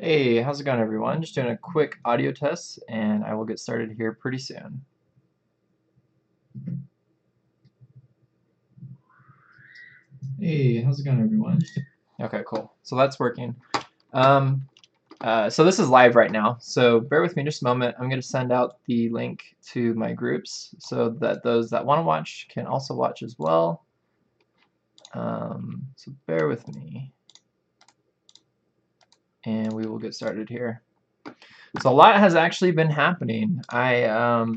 Hey, how's it going, everyone? Just doing a quick audio test, and I will get started here pretty soon. Hey, how's it going, everyone? Okay, cool. So that's working. So this is live right now, so bear with me just a moment. I'm going to send out the link to my groups so that those that want to watch can also watch as well. So bear with me, and we will get started here. So a lot has actually been happening. As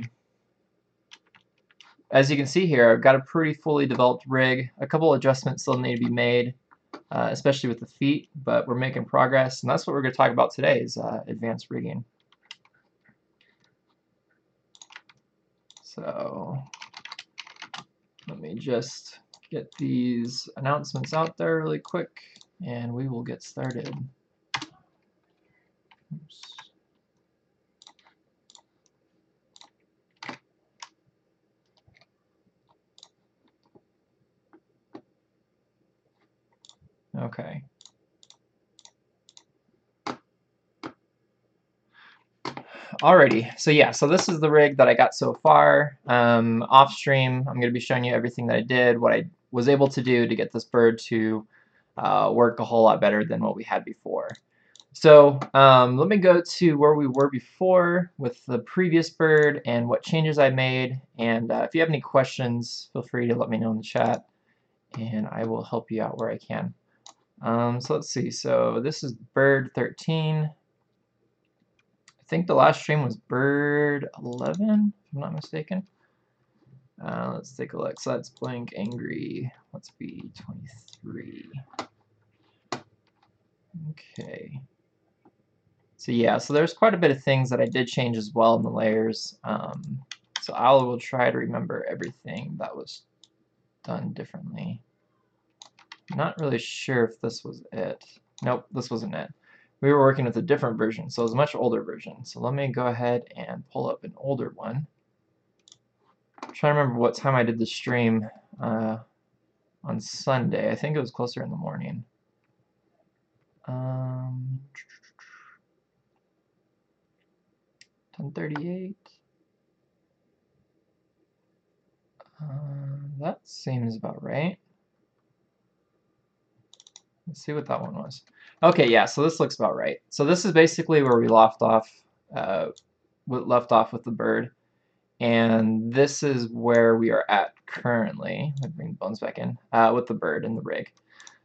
you can see here, I've got a pretty fully developed rig. A couple adjustments still need to be made, especially with the feet, but we're making progress, and that's what we're going to talk about today is advanced rigging. So let me just get these announcements out there really quick, and we will get started. Oops. Okay. Alrighty, so yeah, so this is the rig that I got so far. Off stream, I'm going to be showing you everything that I did, what I was able to do to get this bird to work a whole lot better than what we had before. So let me go to where we were before with the previous bird and what changes I made. And if you have any questions, feel free to let me know in the chat, and I will help you out where I can. So let's see. So this is bird 13. I think the last stream was bird 11, if I'm not mistaken. Let's take a look. So that's blank angry. Let's be 23. Okay. So yeah, so there's quite a bit of things that I did change as well in the layers. So I will try to remember everything that was done differently. I'm not really sure if this was it. Nope, this wasn't it. We were working with a different version, so it was a much older version. So let me go ahead and pull up an older one. I'm trying to remember what time I did the stream on Sunday. I think it was closer in the morning. 10:38. That seems about right. Let's see what that one was. Okay, yeah, so this looks about right. So this is basically where we left off with the bird. And this is where we are at currently. Let me bring the bones back in with the bird and the rig.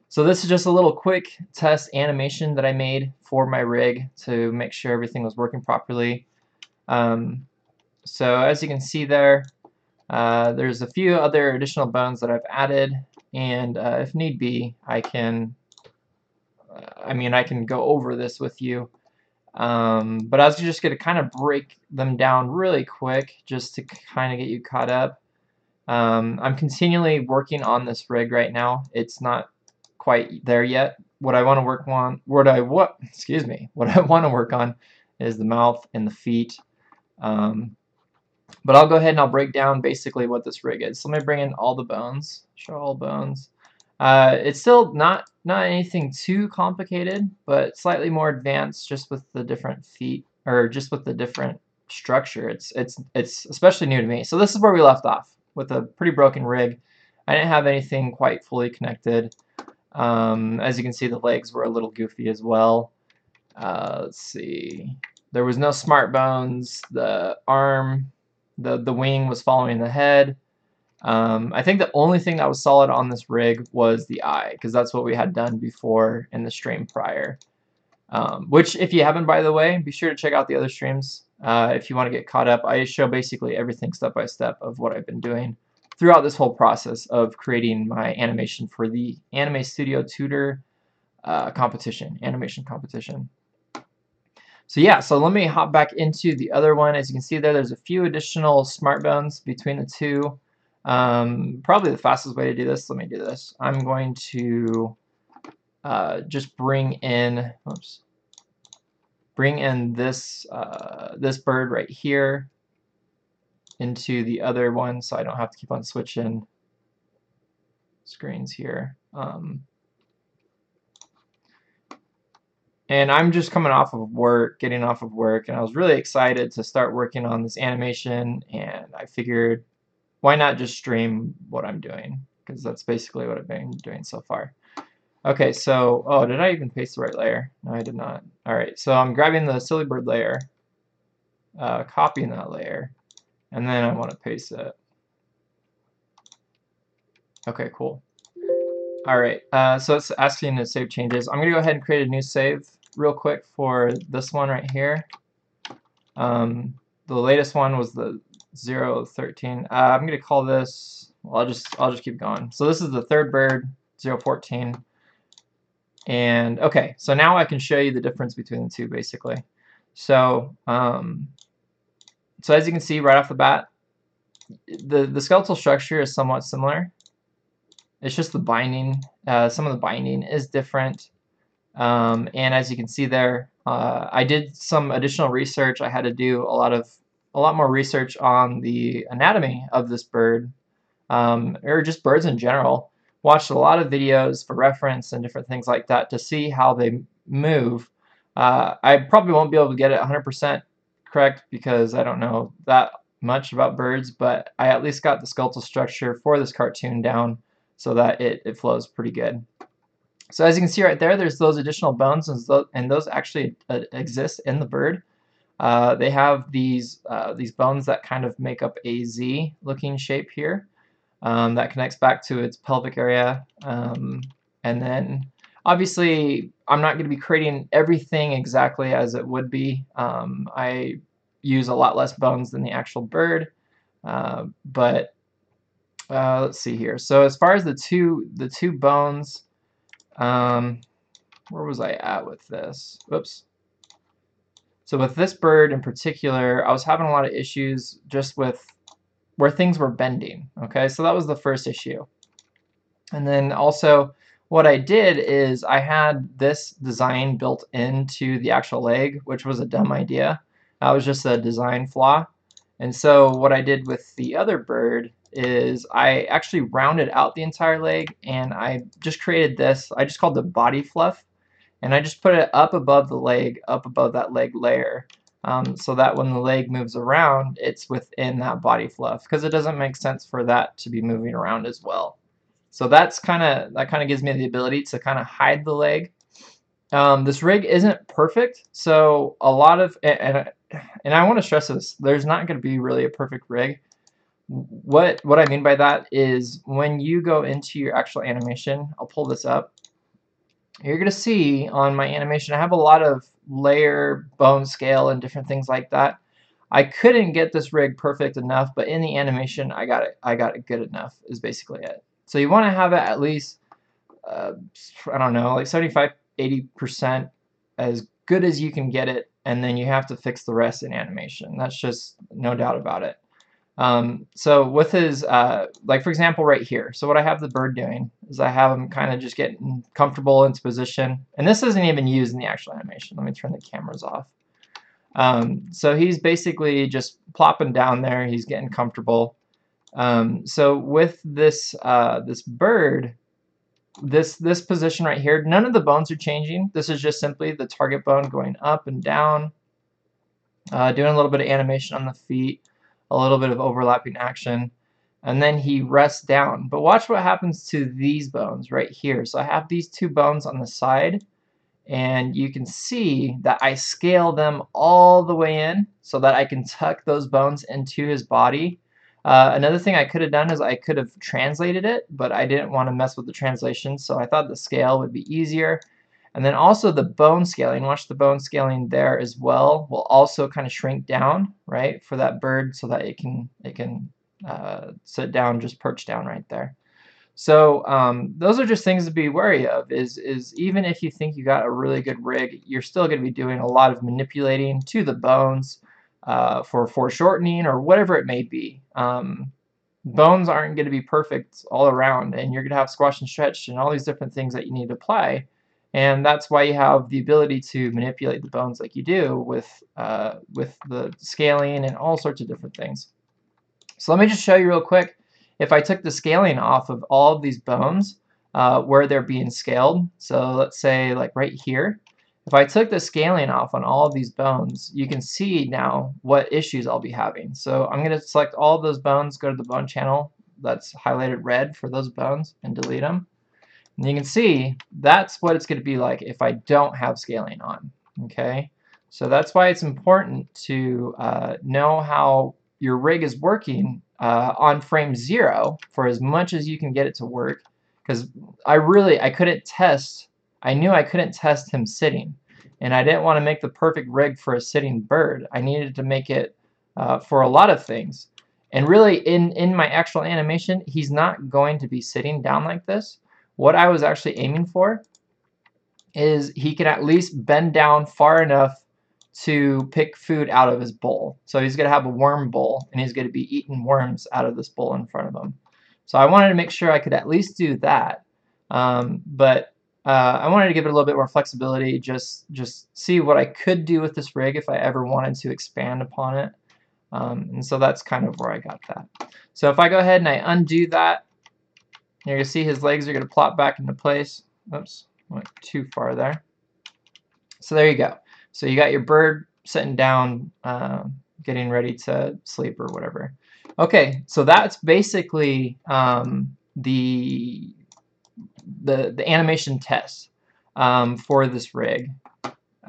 So this is just a little quick test animation that I made for my rig to make sure everything was working properly. So as you can see there, there's a few other additional bones that I've added, and if need be, I can go over this with you. But I was just going to kind of break them down really quick just to kind of get you caught up. I'm continually working on this rig right now. It's not quite there yet. What I want to work on, what I want to work on is the mouth and the feet. But I'll go ahead and I'll break down basically what this rig is. So let me bring in all the bones, show all bones. It's still not anything too complicated, but slightly more advanced just with the different feet, or just with the different structure. It's especially new to me. So this is where we left off with a pretty broken rig. I didn't have anything quite fully connected. As you can see, the legs were a little goofy as well. Let's see. There was no smart bones. The arm, the wing was following the head. I think the only thing that was solid on this rig was the eye, because that's what we had done before in the stream prior. Which, if you haven't, by the way, be sure to check out the other streams if you want to get caught up. I show basically everything step by step of what I've been doing throughout this whole process of creating my animation for the Anime Studio Tutor animation competition. So yeah, so let me hop back into the other one. As you can see there's a few additional smart bones between the two. Probably the fastest way to do this, let me do this. I'm going to just bring in this this bird right here into the other one, so I don't have to keep on switching screens here. And I'm just coming off of work, getting off of work, and I was really excited to start working on this animation, and I figured, why not just stream what I'm doing? Because that's basically what I've been doing so far. Okay, so, oh, did I even paste the right layer? No, I did not. All right, so I'm grabbing the silly bird layer, copying that layer, and then I want to paste it. Okay, cool. All right, so it's asking to save changes. I'm going to go ahead and create a new save real quick for this one right here. The latest one was the 013. I'm going to call this, well, I'll just keep going. So this is the third bird, 014. And okay, so now I can show you the difference between the two basically. So so as you can see right off the bat, the skeletal structure is somewhat similar. It's just the binding, some of the binding is different. And as you can see there, I did some additional research. I had to do a lot more research on the anatomy of this bird, or just birds in general. Watched a lot of videos for reference and different things like that to see how they move. I probably won't be able to get it 100% correct because I don't know that much about birds, but I at least got the skeletal structure for this cartoon down so that it flows pretty good. So as you can see right there, there's those additional bones, and those actually exist in the bird. They have these bones that kind of make up a Z-looking shape here that connects back to its pelvic area. And then obviously I'm not going to be creating everything exactly as it would be. I use a lot less bones than the actual bird, but let's see here. So as far as the two bones, where was I at with this? Whoops. So with this bird in particular, I was having a lot of issues just with where things were bending. Okay, so that was the first issue. And then also what I did is I had this design built into the actual leg, which was a dumb idea. That was just a design flaw. And so what I did with the other bird is I actually rounded out the entire leg, and I just created this. I just called it body fluff, and I just put it up above the leg, up above that leg layer, so that when the leg moves around, it's within that body fluff, because it doesn't make sense for that to be moving around as well. So that kind of gives me the ability to kind of hide the leg. This rig isn't perfect, so a lot of, and I want to stress this, there's not going to be really a perfect rig. What I mean by that is when you go into your actual animation, I'll pull this up, you're going to see on my animation I have a lot of layer, bone scale, and different things like that. I couldn't get this rig perfect enough, but in the animation I got it good enough is basically it. So you want to have it at least I don't know, like 75-80% as good as you can get it, and then you have to fix the rest in animation. That's just no doubt about it. So with his, like for example right here, so what I have the bird doing is I have him kind of just getting comfortable into position, and this isn't even used in the actual animation. Let me turn the cameras off. So he's basically just plopping down there, he's getting comfortable. So with this this bird, this position right here, none of the bones are changing. This is just simply the target bone going up and down, doing a little bit of animation on the feet, a little bit of overlapping action, and then he rests down. But watch what happens to these bones right here. So I have these two bones on the side, and you can see that I scale them all the way in so that I can tuck those bones into his body. Another thing I could have done is I could have translated it, but I didn't want to mess with the translation, so I thought the scale would be easier. And then also the bone scaling, watch the bone scaling there as well, will also kind of shrink down, right, for that bird so that it can sit down, just perch down right there. So those are just things to be wary of, is even if you think you got a really good rig, you're still going to be doing a lot of manipulating to the bones for foreshortening or whatever it may be. Bones aren't going to be perfect all around, and you're going to have squash and stretch and all these different things that you need to apply. And that's why you have the ability to manipulate the bones like you do with the scaling and all sorts of different things. So let me just show you real quick. If I took the scaling off of all of these bones where they're being scaled, so let's say like right here, if I took the scaling off on all of these bones, you can see now what issues I'll be having. So I'm going to select all of those bones, go to the bone channel that's highlighted red for those bones, and delete them. And you can see that's what it's going to be like if I don't have scaling on. Okay, so that's why it's important to know how your rig is working on frame 0 for as much as you can get it to work, because I couldn't test. I knew I couldn't test him sitting, and I didn't want to make the perfect rig for a sitting bird. I needed to make it for a lot of things. And really, in my actual animation, he's not going to be sitting down like this. What I was actually aiming for is he can at least bend down far enough to pick food out of his bowl. So he's going to have a worm bowl, and he's going to be eating worms out of this bowl in front of him. So I wanted to make sure I could at least do that. But I wanted to give it a little bit more flexibility, just see what I could do with this rig if I ever wanted to expand upon it. And so that's kind of where I got that. So if I go ahead and I undo that, you're going to see his legs are going to plop back into place. Oops, went too far there. So there you go. So you got your bird sitting down, getting ready to sleep or whatever. Okay, so that's basically the animation test for this rig.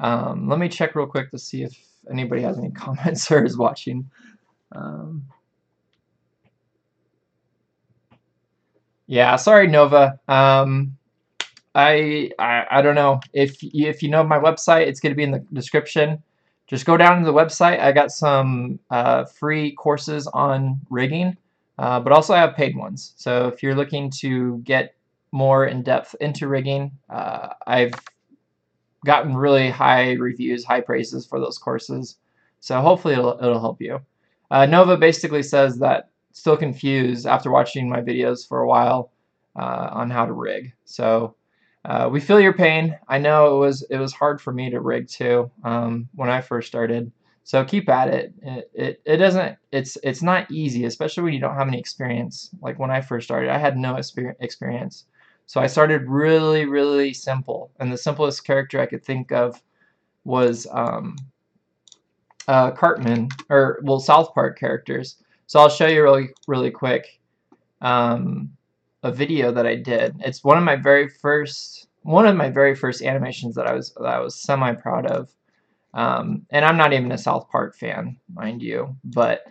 Let me check real quick to see if anybody has any comments or is watching. Yeah, sorry, Nova. I don't know if you know my website, it's going to be in the description. Just go down to the website. I got some free courses on rigging, but also I have paid ones. So if you're looking to get more in depth into rigging, I've gotten really high reviews, high praises for those courses. So hopefully it'll help you. Nova basically says that still confused after watching my videos for a while on how to rig. So we feel your pain. I know it was hard for me to rig too when I first started. So keep at it. It's not easy, especially when you don't have any experience. Like when I first started, I had no experience. So I started really, really simple, and the simplest character I could think of was Cartman, or well, South Park characters. So I'll show you really quick a video that I did. It's one of my very first animations that I was semi proud of. And I'm not even a South Park fan, mind you, but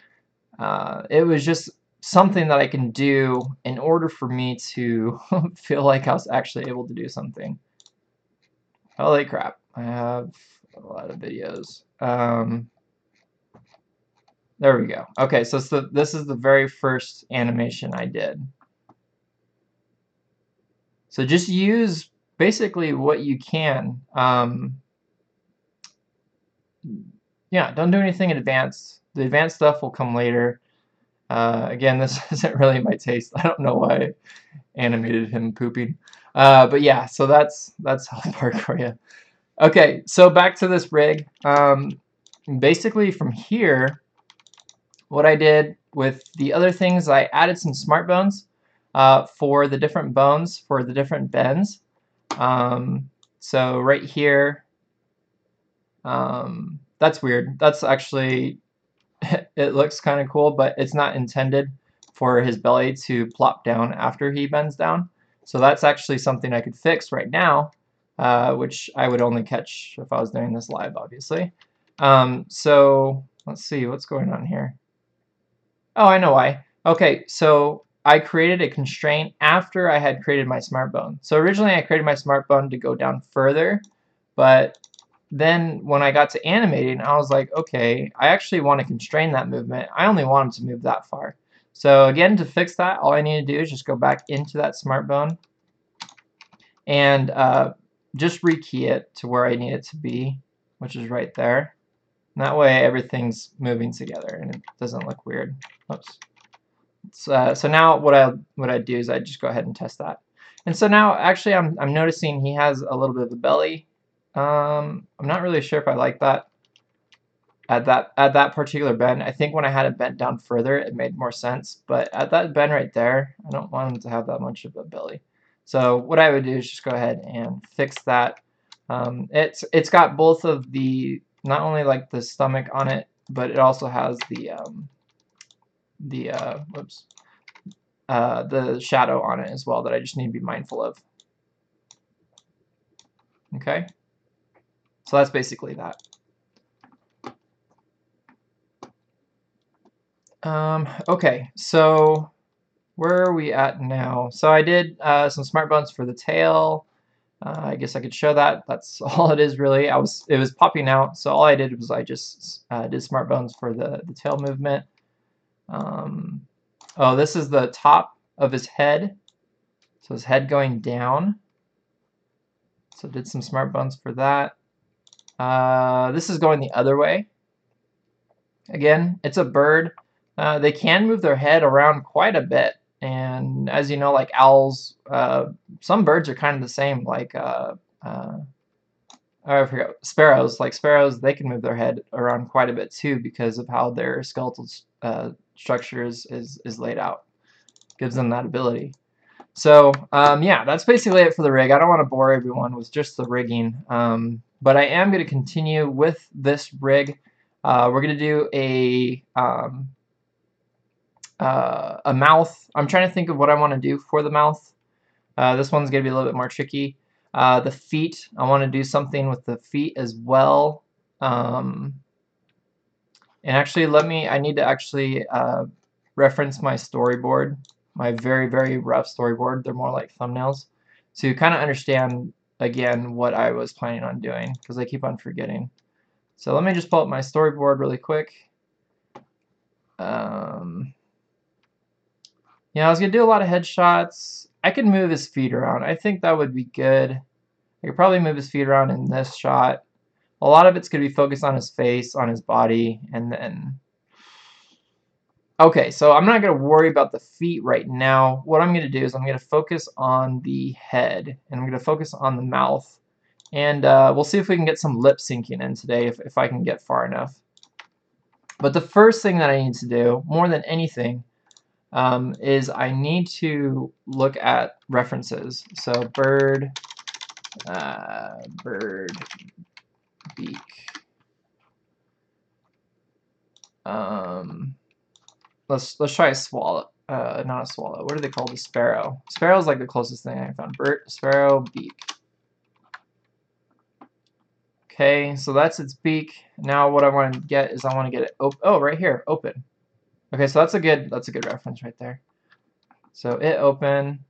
it was just something that I can do in order for me to feel like I was actually able to do something. Holy crap, I have a lot of videos. There we go. Okay, so this is the very first animation I did. So just use basically what you can. Yeah, don't do anything advanced. The advanced stuff will come later. Again, this isn't really my taste. I don't know why I animated him pooping. But yeah, so that's South Park for you. Okay, so back to this rig. Basically from here, what I did with the other things, I added some smart bones for the different bones, for the different bends. So right here, that's weird. That's actually, it looks kind of cool, but it's not intended for his belly to plop down after he bends down. So that's actually something I could fix right now, which I would only catch if I was doing this live, obviously. So let's see what's going on here. Oh, I know why. Okay, so I created a constraint after I had created my smart bone. So originally I created my smart bone to go down further, but then when I got to animating, I was like, okay, I actually want to constrain that movement. I only want him to move that far. So again, to fix that, all I need to do is just go back into that smart bone and just rekey it to where I need it to be, which is right there. And that way everything's moving together and it doesn't look weird. Oops. So now what I do is I just go ahead and test that. And so now actually I'm noticing he has a little bit of a belly. I'm not really sure if I like that at that particular bend. I think when I had it bent down further, it made more sense. But at that bend right there, I don't want him to have that much of a belly. So what I would do is just go ahead and fix that It's got both of the, not only like the stomach on it, but it also has whoops, the shadow on it as well that I just need to be mindful of. Okay, so that's basically that. Okay, so where are we at now? So I did some smart bones for the tail. I guess I could show that. That's all it is really. It was popping out, so all I did was I just did smart bones for the tail movement. Oh, this is the top of his head. So his head going down. So did some smart bones for that. This is going the other way. Again, it's a bird. They can move their head around quite a bit. And as you know, like owls, some birds are kind of the same, like I forgot, sparrows. Like sparrows, they can move their head around quite a bit too because of how their skeletal structure is laid out. Gives them that ability. So yeah, that's basically it for the rig. I don't want to bore everyone with just the rigging, but I am going to continue with this rig. We're going to do a mouth. I'm trying to think of what I want to do for the mouth. This one's going to be a little bit more tricky. The feet, I want to do something with the feet as well. And actually, I need to actually reference my storyboard, my very, very rough storyboard. They're more like thumbnails, to kind of understand, again, what I was planning on doing, because I keep on forgetting. So let me just pull up my storyboard really quick. Yeah, I was going to do a lot of headshots. I could move his feet around. I think that would be good. I could probably move his feet around in this shot. A lot of it's going to be focused on his face, on his body, and then... Okay, so I'm not going to worry about the feet right now. What I'm going to do is I'm going to focus on the head, and I'm going to focus on the mouth. And we'll see if we can get some lip syncing in today, if I can get far enough. But the first thing that I need to do, more than anything, is I need to look at references. So bird beak. Let's try a swallow. Not a swallow. What do they call the sparrow? Sparrow's like the closest thing I found. Sparrow beak. Okay, so that's its beak. Now what I want to get is I want to get it open. Oh, right here, open. Okay, so that's a good reference right there. So it open.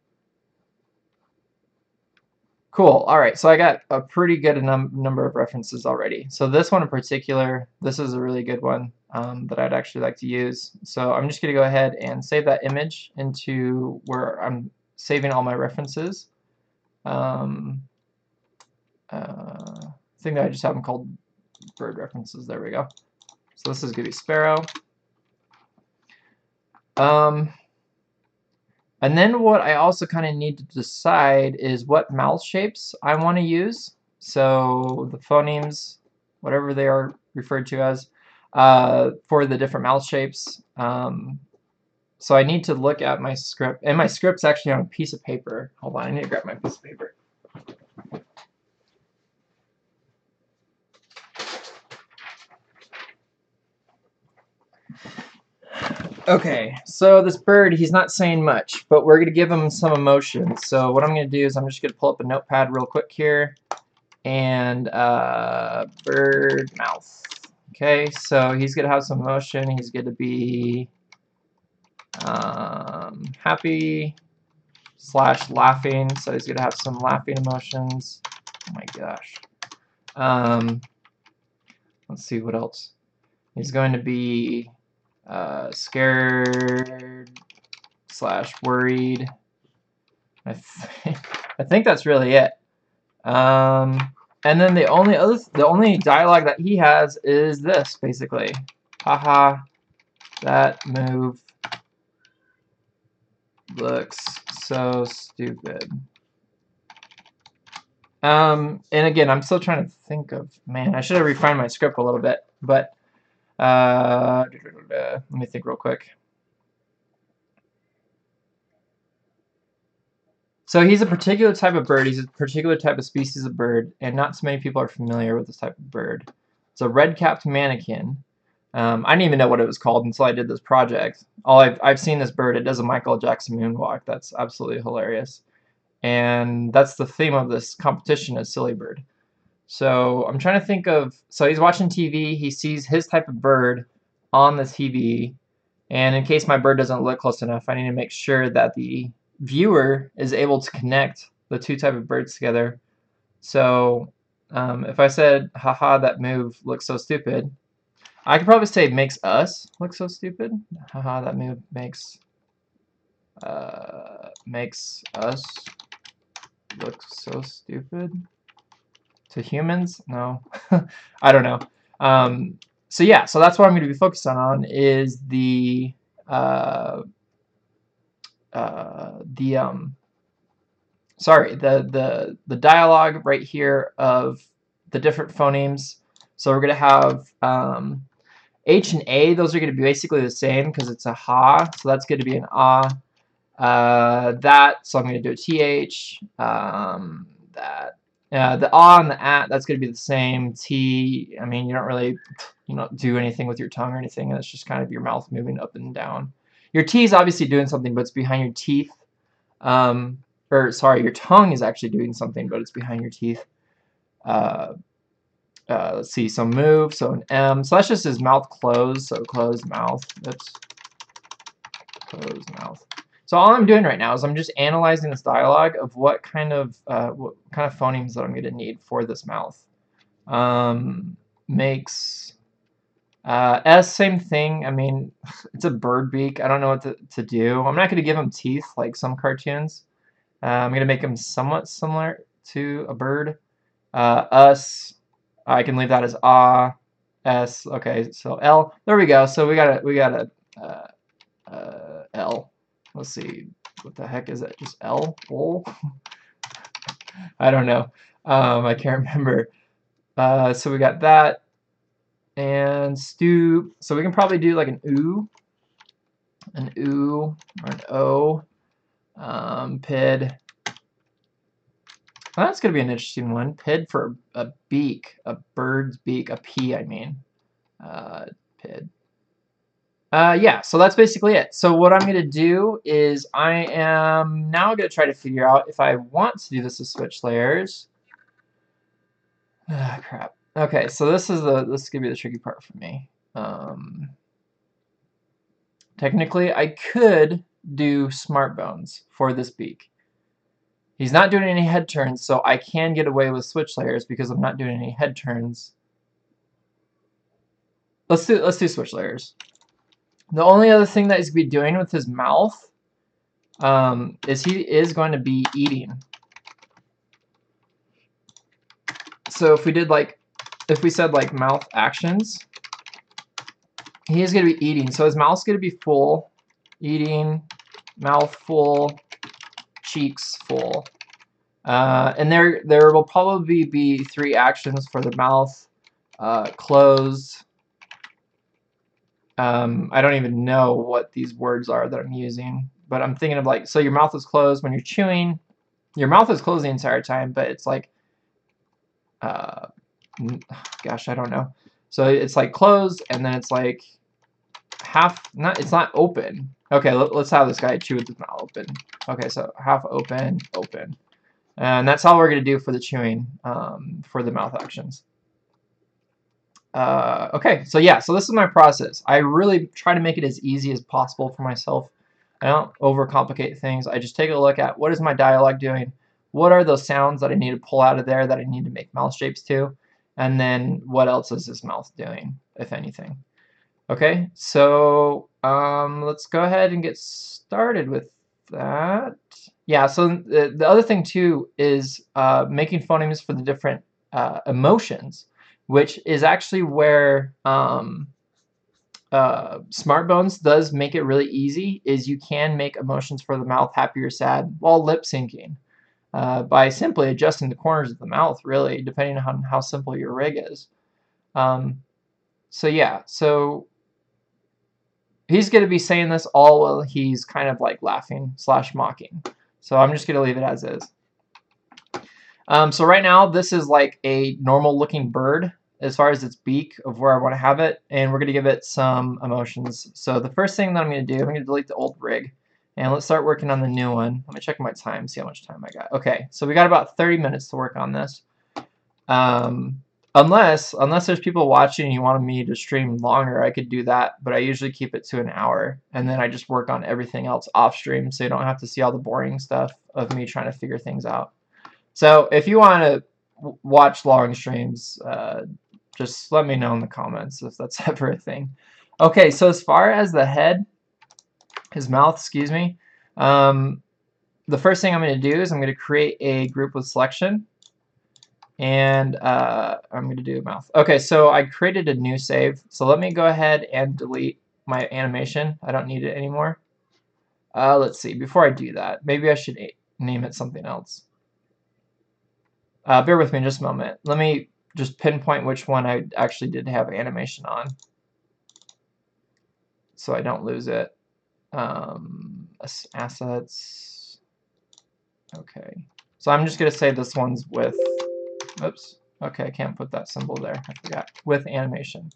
Cool. All right, so I got a pretty good number of references already. So this one in particular, this is a really good one that I'd actually like to use. So I'm just going to go ahead and save that image into where I'm saving all my references. I think that I just have them called bird references. There we go. So this is going to be sparrow. And then what I also kind of need to decide is what mouth shapes I want to use. So the phonemes, whatever they are referred to as, for the different mouth shapes. So I need to look at my script, and my script's actually on a piece of paper. Hold on, I need to grab my piece of paper. Okay, so this bird, he's not saying much, but we're going to give him some emotion. So what I'm going to do is I'm just going to pull up a notepad real quick here, and bird mouth. Okay, so he's going to have some emotion. He's going to be happy / laughing, so he's going to have some laughing emotions. Oh my gosh. Let's see what else. He's going to be scared / worried. I think that's really it. And then the only dialogue that he has is this, basically. Haha, that move looks so stupid. And again, I'm still trying to think of, man, I should have refined my script a little bit, but let me think real quick. So he's a particular type of bird. He's a particular type of species of bird, and not so many people are familiar with this type of bird. It's a red-capped manakin. I didn't even know what it was called until I did this project. I've seen this bird. It does a Michael Jackson moonwalk. That's absolutely hilarious. And that's the theme of this competition is silly bird. So I'm trying to think of, so he's watching TV, he sees his type of bird on the TV, and in case my bird doesn't look close enough, I need to make sure that the viewer is able to connect the two type of birds together. So if I said, haha, that move looks so stupid, I could probably say makes us look so stupid. Haha, that move makes us look so stupid. To humans? No. I don't know. So yeah, so that's what I'm going to be focused on is the dialogue right here of the different phonemes. So we're going to have H and A, those are going to be basically the same because it's a ha, so that's going to be an ah. So I'm going to do a th. That. The ah and the at, that's going to be the same. T, I mean, you don't do anything with your tongue or anything. It's just kind of your mouth moving up and down. Your T is obviously doing something, but it's behind your teeth. Or sorry, your tongue is actually doing something, but it's behind your teeth. Let's see, so move, so an M. So that's just his mouth closed, so closed mouth. Oops. Closed mouth. So all I'm doing right now is I'm just analyzing this dialogue of what kind of phonemes that I'm going to need for this mouth. Makes S, same thing. I mean, it's a bird beak. I don't know what to do. I'm not going to give him teeth like some cartoons. I'm going to make him somewhat similar to a bird. Us, I can leave that as ah. S, okay, so L. There we go. So we got a L. Let's see, what the heck is that? Just L? Ol? I don't know. I can't remember. So we got that. And stoop. So we can probably do like an oo or an o. Pid. Well, that's going to be an interesting one. Pid for a beak, a bird's beak, a P, I mean. Pid. Yeah, so that's basically it. So what I'm going to do is I am now going to try to figure out if I want to do this with switch layers. Ah, crap. Okay, so this is going to be the tricky part for me. Technically, I could do smart bones for this beak. He's not doing any head turns, so I can get away with switch layers because I'm not doing any head turns. Let's do switch layers. The only other thing that he's going to be doing with his mouth is he is going to be eating. So if we said like mouth actions, he is going to be eating. So his mouth's going to be full, eating, mouth full, cheeks full. And there will probably be 3 actions for the mouth. Closed. I don't even know what these words are that I'm using, but I'm thinking of like, so your mouth is closed when you're chewing. Your mouth is closed the entire time, but it's like, gosh, I don't know. So it's like closed, and then it's like it's not open. Okay, let's have this guy chew with his mouth open. Okay, so half open, open. And that's all we're going to do for the chewing, for the mouth actions. Okay, so yeah, so this is my process. I really try to make it as easy as possible for myself. I don't overcomplicate things. I just take a look at what is my dialogue doing, what are those sounds that I need to pull out of there that I need to make mouth shapes to, and then what else is this mouth doing, if anything. Okay, so let's go ahead and get started with that. Yeah, so the other thing too is making phonemes for the different emotions, which is actually where Smart Bones does make it really easy, is you can make emotions for the mouth, happy or sad, while lip syncing by simply adjusting the corners of the mouth, really, depending on how simple your rig is. So yeah, so he's going to be saying this all while he's kind of like laughing / mocking. So I'm just going to leave it as is. So right now, this is like a normal looking bird as far as its beak of where I want to have it, and we're going to give it some emotions. So the first thing that I'm going to do, I'm going to delete the old rig, and let's start working on the new one. Let me check my time, see how much time I got. Okay, so we got about 30 minutes to work on this. Unless there's people watching and you wanted me to stream longer, I could do that, but I usually keep it to an hour, and then I just work on everything else off stream, so you don't have to see all the boring stuff of me trying to figure things out. So if you want to watch long streams, just let me know in the comments if that's ever a thing. Okay, so as far as the head, his mouth, excuse me, the first thing I'm going to do is I'm going to create a group with selection, and I'm going to do a mouth. Okay, so I created a new save, so let me go ahead and delete my animation. I don't need it anymore. Let's see, before I do that, maybe I should name it something else. Bear with me just a moment. Let me just pinpoint which one I actually did have animation on, so I don't lose it. Assets. Okay. So I'm just going to say this one's with, oops. Okay, I can't put that symbol there. I forgot. With animation.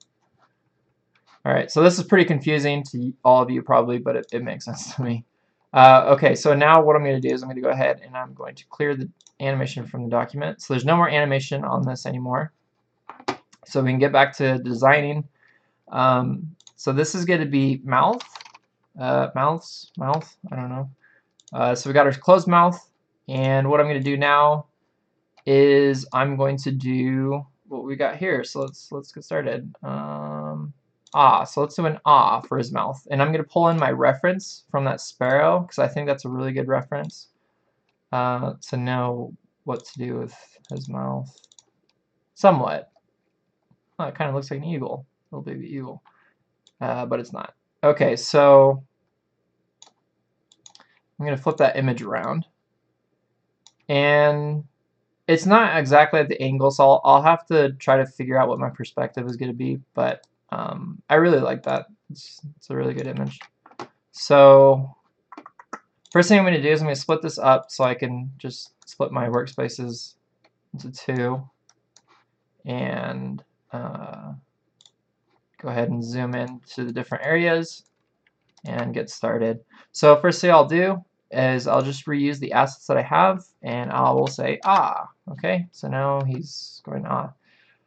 All right, so this is pretty confusing to all of you probably, but it makes sense to me. Okay, so now what I'm going to do is I'm going to go ahead and I'm going to clear the animation from the document. So there's no more animation on this anymore. So we can get back to designing. So this is going to be mouth, mouth, I don't know. So we got our closed mouth, and what I'm going to do now is I'm going to do what we got here. So let's get started. So let's do an for his mouth, and I'm going to pull in my reference from that sparrow because I think that's a really good reference to know what to do with his mouth. Somewhat. Oh, it kind of looks like an eagle, little baby eagle, but it's not. Okay, so I'm going to flip that image around, and it's not exactly at the angle, so I'll have to try to figure out what my perspective is going to be, but I really like that. It's a really good image. So first thing I'm going to do is I'm going to split this up so I can just split my workspaces into two, and go ahead and zoom in to the different areas and get started. So first thing I'll do is I'll just reuse the assets that I have, and I will say okay, so now he's going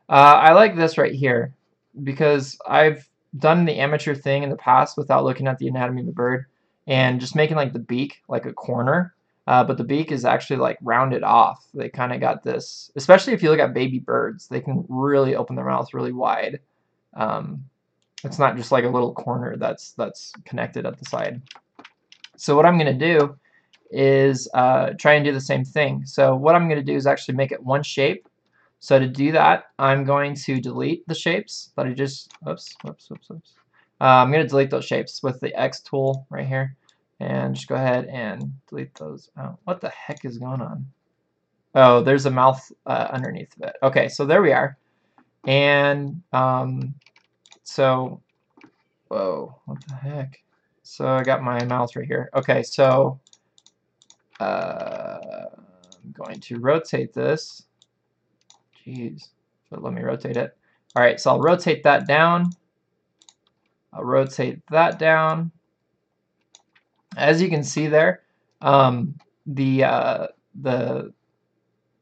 I like this right here because I've done the amateur thing in the past without looking at the anatomy of the bird and just making like the beak like a corner, but the beak is actually like rounded off. They kind of got this, especially if you look at baby birds, they can really open their mouth really wide. It's not just like a little corner that's connected at the side. So what I'm going to do is try and do the same thing. So what I'm going to do is actually make it one shape. So to do that, I'm going to delete the shapes that I just, I'm going to delete those shapes with the X tool right here, and just go ahead and delete those out. What the heck is going on? Oh, there's a mouth underneath of it. Okay, so there we are. And so, whoa, what the heck? So I got my mouth right here. Okay, so I'm going to rotate this. Jeez, so let me rotate it. All right, so I'll rotate that down. I'll rotate that down. As you can see there, the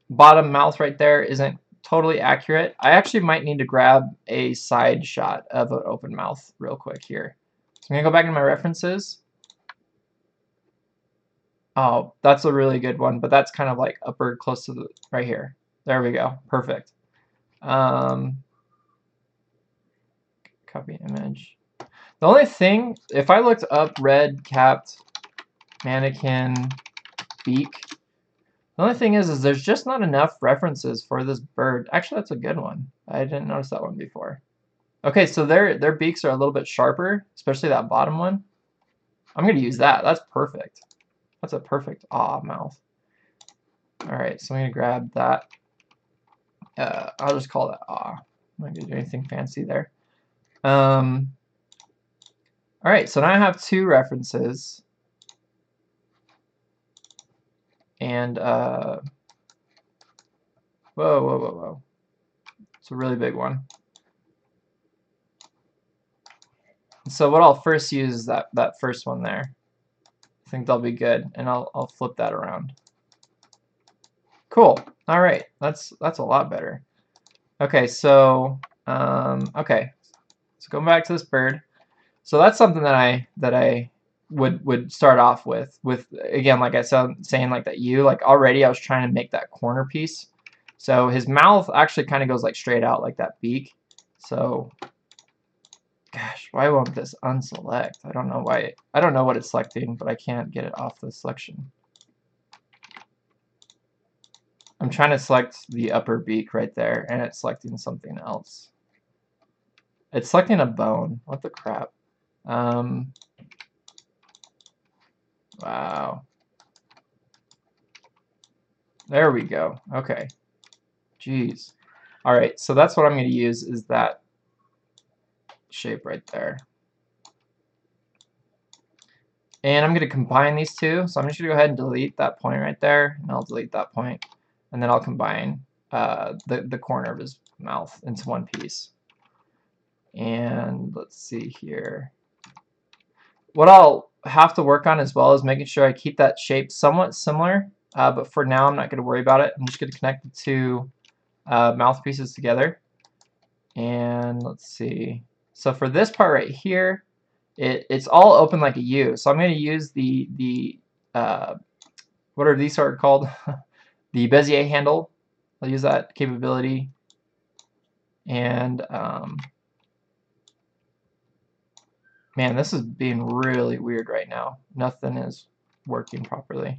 bottom mouth right there isn't totally accurate. I actually might need to grab a side shot of an open mouth real quick here. So I'm gonna go back into my references. Oh, that's a really good one, but that's kind of like upper close to the right here. There we go, perfect. Copy image. The only thing, if I looked up red capped mannequin beak, the only thing is there's just not enough references for this bird. Actually, that's a good one. I didn't notice that one before. Okay, so their beaks are a little bit sharper, especially that bottom one. I'm going to use that. That's perfect. That's a perfect mouth. All right, so I'm going to grab that. I'll just call that I'm not going to do anything fancy there. All right, so now I have two references. And whoa. It's a really big one. So what I'll first use is that first one there. I think that'll be good, and I'll flip that around. Cool. All right, that's a lot better. Okay, so okay, so going back to this bird. So that's something that I would start off with again, like I said, saying like that like already I was trying to make that corner piece. So his mouth actually kind of goes like straight out like that beak. So gosh, why won't this unselect? I don't know why. I don't know what it's selecting, but I can't get it off the selection. I'm trying to select the upper beak right there, and it's selecting something else. It's selecting a bone. What the crap? Wow. There we go. Okay. Jeez. All right, so that's what I'm going to use is that shape right there. And I'm going to combine these two. So I'm just going to go ahead and delete that point right there, and I'll delete that point, and then I'll combine the corner of his mouth into one piece. And let's see here. What I'll have to work on as well is making sure I keep that shape somewhat similar, but for now I'm not going to worry about it. I'm just going to connect the two mouthpieces together. And let's see. So for this part right here, it's all open like a U. So I'm going to use the what are these sort of called? The Bezier handle. I'll use that capability. And man, this is being really weird right now. Nothing is working properly.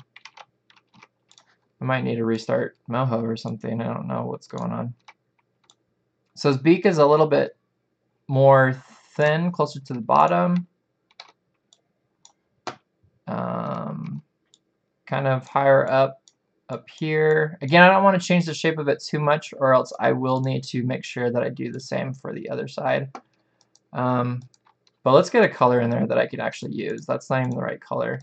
I might need to restart Moho or something. I don't know what's going on. So his beak is a little bit more thin, closer to the bottom. Kind of higher up here. Again, I don't want to change the shape of it too much, or else I will need to make sure that I do the same for the other side. But let's get a color in there that I can actually use. That's not even the right color.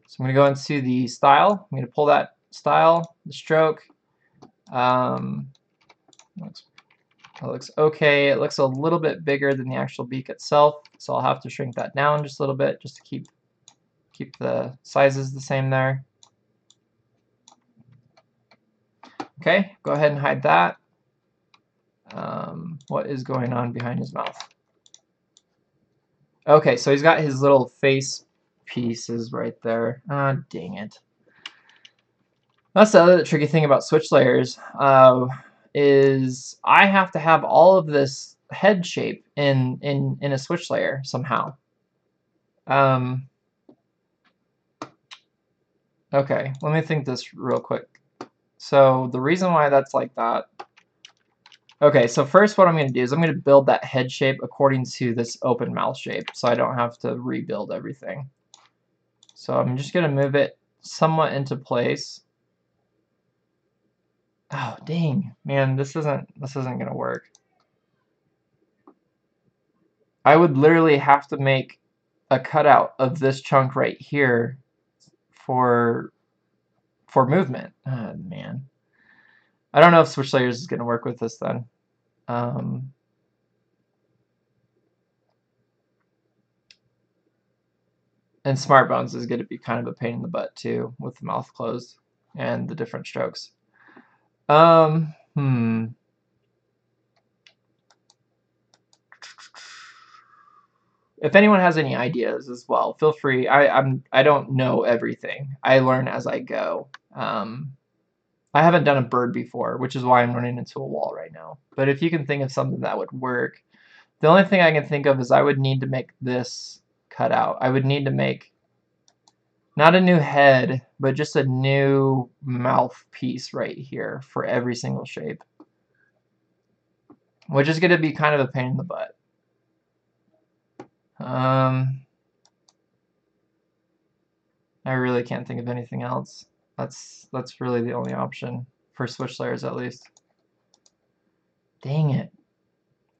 So I'm going to go into the style. I'm going to pull that style, the stroke. It looks okay. It looks a little bit bigger than the actual beak itself, so I'll have to shrink that down just a little bit just to keep the sizes the same there. Okay, go ahead and hide that. What is going on behind his mouth? Okay, so he's got his little face pieces right there. Ah, dang it. That's the other tricky thing about switch layers, is I have to have all of this head shape in a switch layer somehow. Okay, let me think this real quick. So the reason why that's like that. Okay, so first what I'm going to do is I'm going to build that head shape according to this open mouth shape, so I don't have to rebuild everything. So I'm just going to move it somewhat into place. Oh, dang. Man, this isn't going to work. I would literally have to make a cutout of this chunk right here for movement. Oh, man. I don't know if switch layers is going to work with this then. And smart bones is going to be kind of a pain in the butt too, with the mouth closed and the different strokes. If anyone has any ideas as well, feel free. I don't know everything. I learn as I go. I haven't done a bird before, which is why I'm running into a wall right now. But if you can think of something that would work, the only thing I can think of is I would need to make this cut out. I would need to make not a new head, but just a new mouthpiece right here for every single shape, which is going to be kind of a pain in the butt. I really can't think of anything else. That's really the only option for switch layers, at least. Dang it.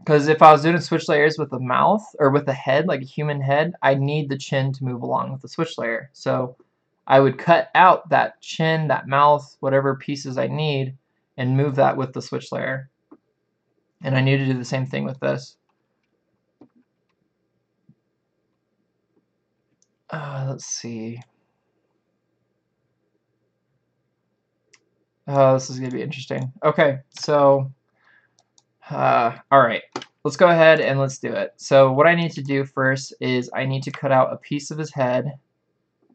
Because if I was doing switch layers with a mouth or with a head, like a human head, I need the chin to move along with the switch layer. So I would cut out that chin, that mouth, whatever pieces I need, and move that with the switch layer. And I need to do the same thing with this. Let's see. This is going to be interesting. Okay, so, all right. Let's go ahead and let's do it. So what I need to do first is I need to cut out a piece of his head.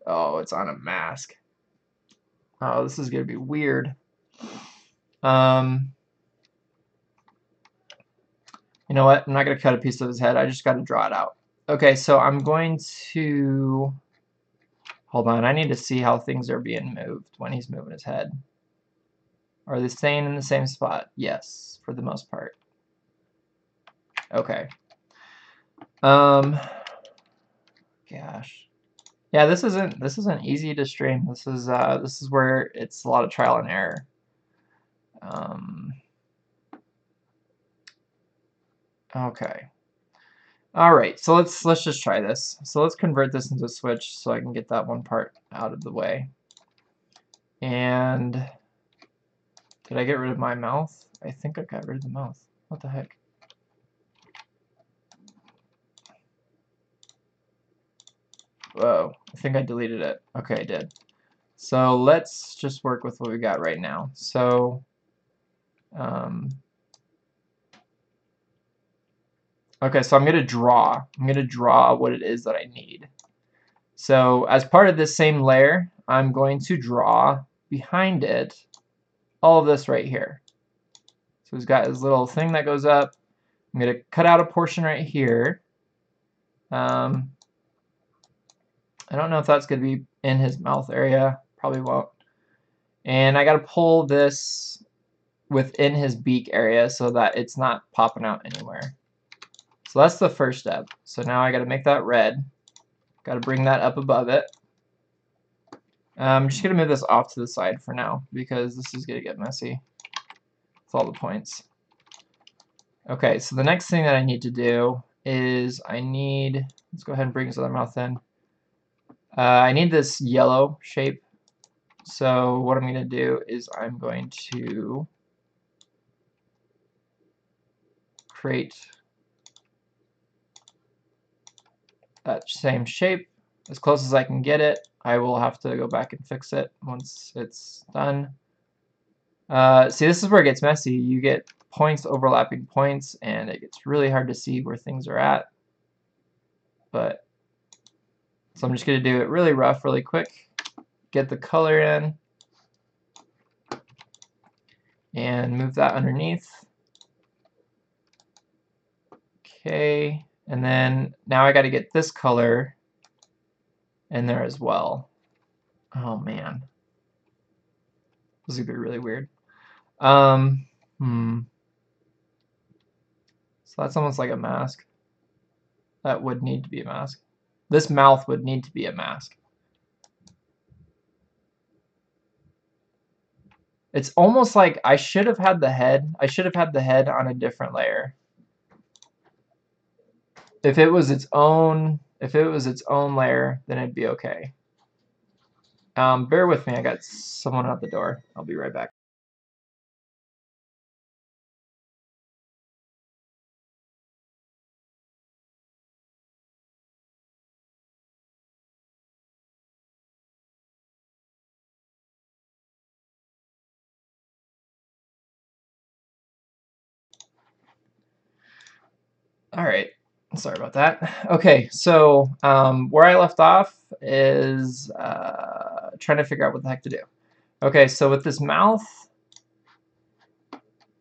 Oh, it's on a mask. Oh, this is going to be weird. You know what? I'm not going to cut a piece of his head. I just got to draw it out. Okay, so I'm going to... Hold on. I need to see how things are being moved when he's moving his head. Are they staying in the same spot? Yes, for the most part. Okay. Gosh. Yeah, this isn't easy to stream. This is where it's a lot of trial and error. Okay. All right, so let's just try this. So let's convert this into a switch so I can get that one part out of the way. And did I get rid of my mouth? I think I got rid of the mouth. What the heck? Whoa, I think I deleted it. Okay, I did. So let's just work with what we got right now. So, okay, so I'm gonna draw. I'm gonna draw what it is that I need. So as part of this same layer, I'm going to draw behind it all of this right here. So he's got his little thing that goes up. I'm gonna cut out a portion right here. I don't know if that's gonna be in his mouth area. Probably won't. And I gotta pull this within his beak area so that it's not popping out anywhere. So that's the first step. So now I gotta make that red. Gotta bring that up above it. I'm just gonna move this off to the side for now because this is gonna get messy. That's all the points. Okay, so the next thing that I need to do is let's go ahead and bring his other mouth in. I need this yellow shape. So what I'm gonna do is I'm going to create that same shape as close as I can get it. I will have to go back and fix it once it's done. See, this is where it gets messy. You get points overlapping points, and it gets really hard to see where things are at. But so I'm just going to do it really rough, really quick, get the color in, and move that underneath. Okay, and then now I got to get this color in there as well. Oh man, this is gonna be really weird. So that's almost like a mask. That would need to be a mask. This mouth would need to be a mask. It's almost like I should have had the head. I should have had the head on a different layer. If it was its own layer, then it'd be okay. Bear with me. I got someone at the door. I'll be right back. All right. Sorry about that. Okay, so where I left off is trying to figure out what the heck to do. Okay, so with this mouth,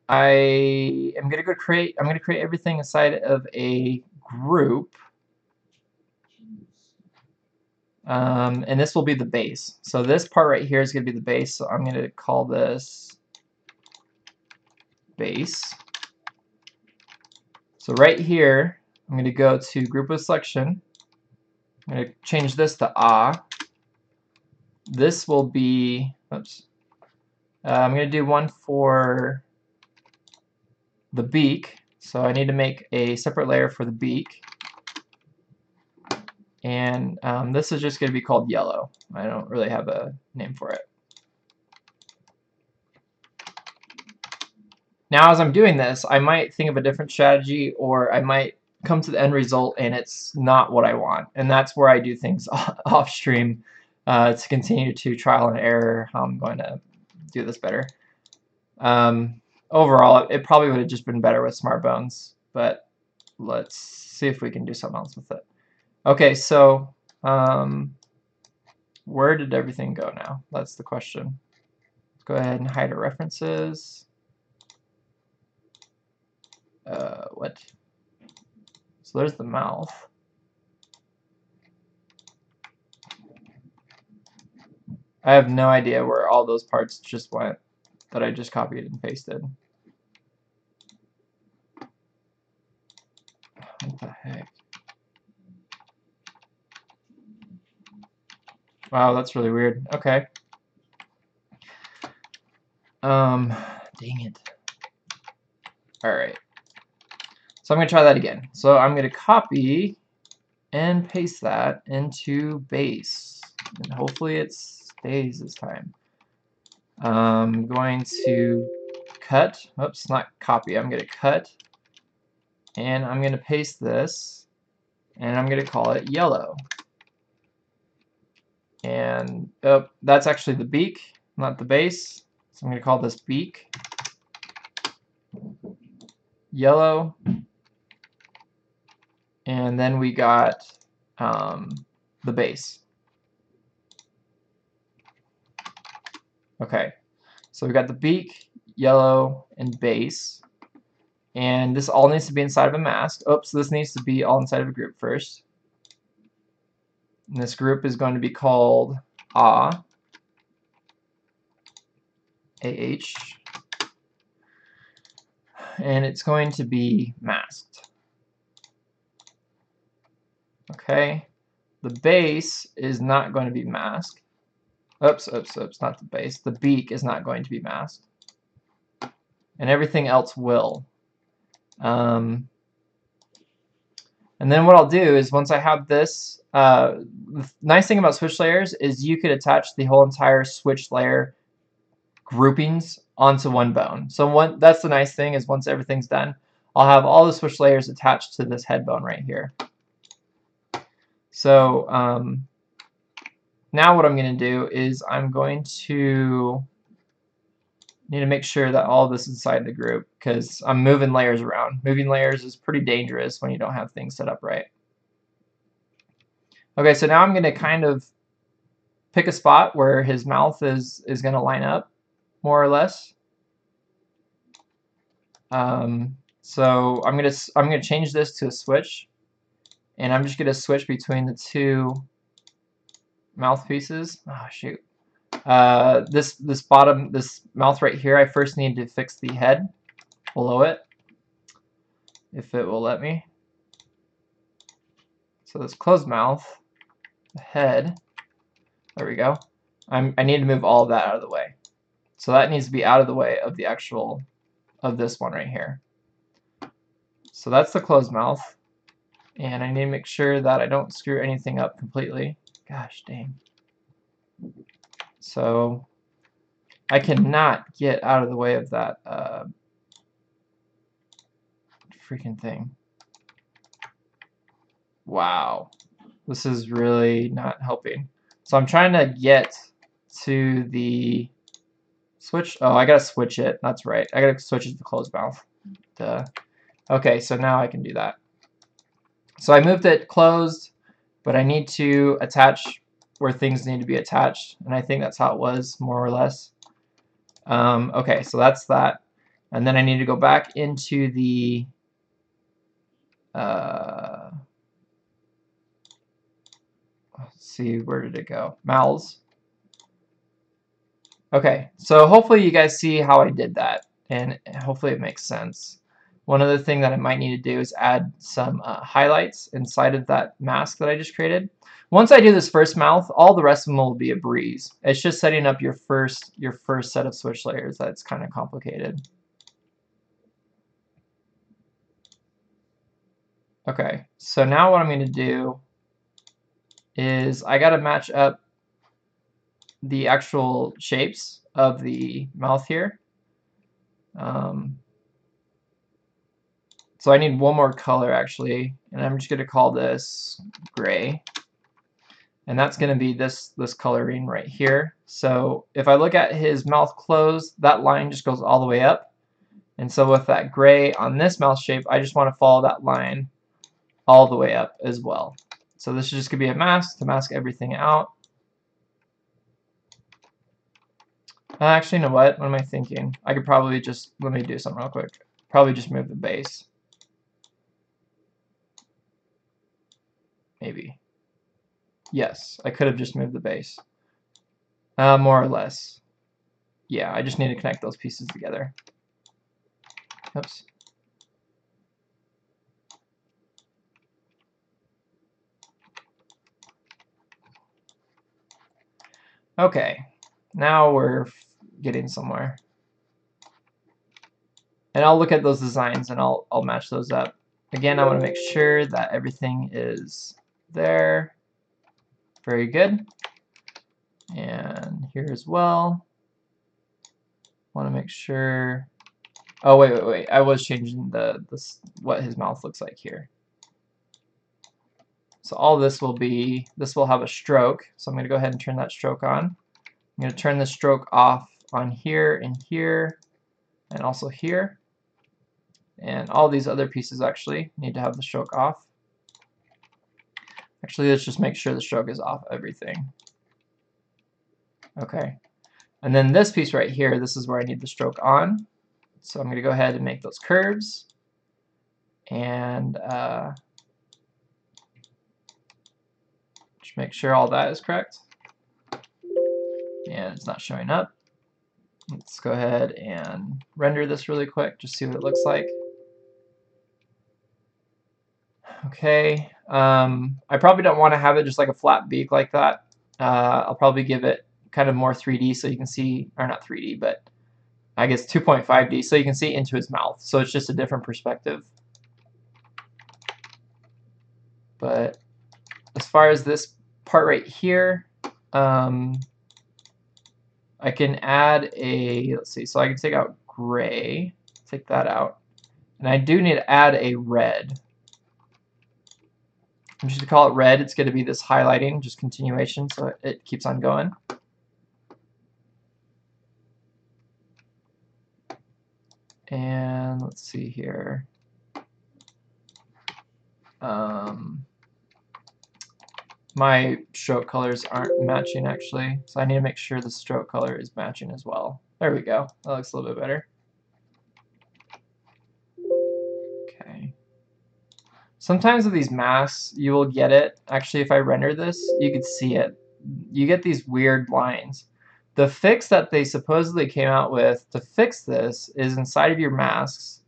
I'm gonna create everything inside of a group, and this will be the base. So this part right here is gonna be the base. So I'm gonna call this base. So right here, I'm going to go to group with selection. I'm going to change this to ah. This will be, oops. I'm going to do one for the beak. So I need to make a separate layer for the beak. And this is just going to be called yellow. I don't really have a name for it. Now, as I'm doing this, I might think of a different strategy, or I might come to the end result and it's not what I want. And that's where I do things off stream to continue to trial and error how I'm going to do this better. Overall, it probably would have just been better with smart bones, but let's see if we can do something else with it. Okay, so where did everything go now? That's the question. Let's go ahead and hide our references. What? So there's the mouth. I have no idea where all those parts just went that I just copied and pasted. What the heck? Wow, that's really weird. Okay. Dang it. Alright. So I'm going to try that again. So I'm going to copy and paste that into base. And hopefully it stays this time. I'm going to cut. Oops, not copy. I'm going to cut. And I'm going to paste this. And I'm going to call it yellow. And that's actually the beak, not the base. So I'm going to call this beak. Yellow. And then we got the base. Okay, so we got the beak, yellow, and base. And this all needs to be inside of a mask. Oops, this needs to be all inside of a group first. And this group is going to be called AH. And it's going to be masked. Okay, the base is not going to be masked. Oops, not the base. The beak is not going to be masked. And everything else will. And then what I'll do is once I have this, the nice thing about switch layers is you could attach the whole entire switch layer groupings onto one bone. So that's the nice thing is once everything's done, I'll have all the switch layers attached to this head bone right here. So now what I'm going to do is I'm going to need to make sure that all of this is inside the group because I'm moving layers around. Moving layers is pretty dangerous when you don't have things set up right. Okay, so now I'm going to kind of pick a spot where his mouth is going to line up, more or less. So I'm gonna change this to a switch, and I'm just gonna switch between the two mouthpieces. Oh shoot! This mouth right here. I first need to fix the head below it, if it will let me. So this closed mouth, the head. There we go. I need to move all of that out of the way. So that needs to be out of the way of the actual of this one right here. So that's the closed mouth. And I need to make sure that I don't screw anything up completely. Gosh dang. So I cannot get out of the way of that freaking thing. Wow. This is really not helping. So I'm trying to get to the switch. Oh, I gotta switch it. That's right. I gotta switch it to closed mouth. Duh. Okay, so now I can do that. So I moved it closed, but I need to attach where things need to be attached, and I think that's how it was, more or less. Okay, so that's that. And then I need to go back into the let's see, where did it go? Mouths. Okay, so hopefully you guys see how I did that, and hopefully it makes sense. One other thing that I might need to do is add some highlights inside of that mask that I just created. Once I do this first mouth, all the rest of them will be a breeze. It's just setting up your first set of switch layers that's kind of complicated. Okay, so now what I'm going to do is I got to match up the actual shapes of the mouth here. So I need one more color actually, and I'm just going to call this gray. And that's going to be this coloring right here. So if I look at his mouth closed, that line just goes all the way up. And so with that gray on this mouth shape, I just want to follow that line all the way up as well. So this is just going to be a mask to mask everything out. Actually, you know what? What am I thinking? I could probably just, let me do something real quick. Probably just move the base. Maybe. Yes, I could have just moved the base. More or less. Yeah, I just need to connect those pieces together. Oops. Okay, now we're getting somewhere. And I'll look at those designs and I'll match those up. Again, I want to make sure that everything is there. Very good. And here as well. Want to make sure. Oh wait! I was changing what his mouth looks like here. So all this will have a stroke. So I'm going to go ahead and turn that stroke on. I'm going to turn the stroke off on here and here, and also here. And all these other pieces actually need to have the stroke off. Actually, let's just make sure the stroke is off everything. Okay. And then this piece right here, this is where I need the stroke on. So I'm going to go ahead and make those curves. And just make sure all that is correct. And it's not showing up. Let's go ahead and render this really quick, just see what it looks like. Okay, I probably don't want to have it just like a flat beak like that. I'll probably give it kind of more 3D so you can see, or not 3D, but I guess 2.5D so you can see into his mouth. So it's just a different perspective. But as far as this part right here, I can add a, let's see, so I can take out gray, take that out. And I do need to add a red. I'm just going to call it red. It's going to be this highlighting, just continuation, so it keeps on going. And let's see here. My stroke colors aren't matching actually, so I need to make sure the stroke color is matching as well. There we go. That looks a little bit better. Okay. Sometimes with these masks, you will get it. Actually, if I render this, you could see it. You get these weird lines. The fix that they supposedly came out with to fix this is inside of your masks.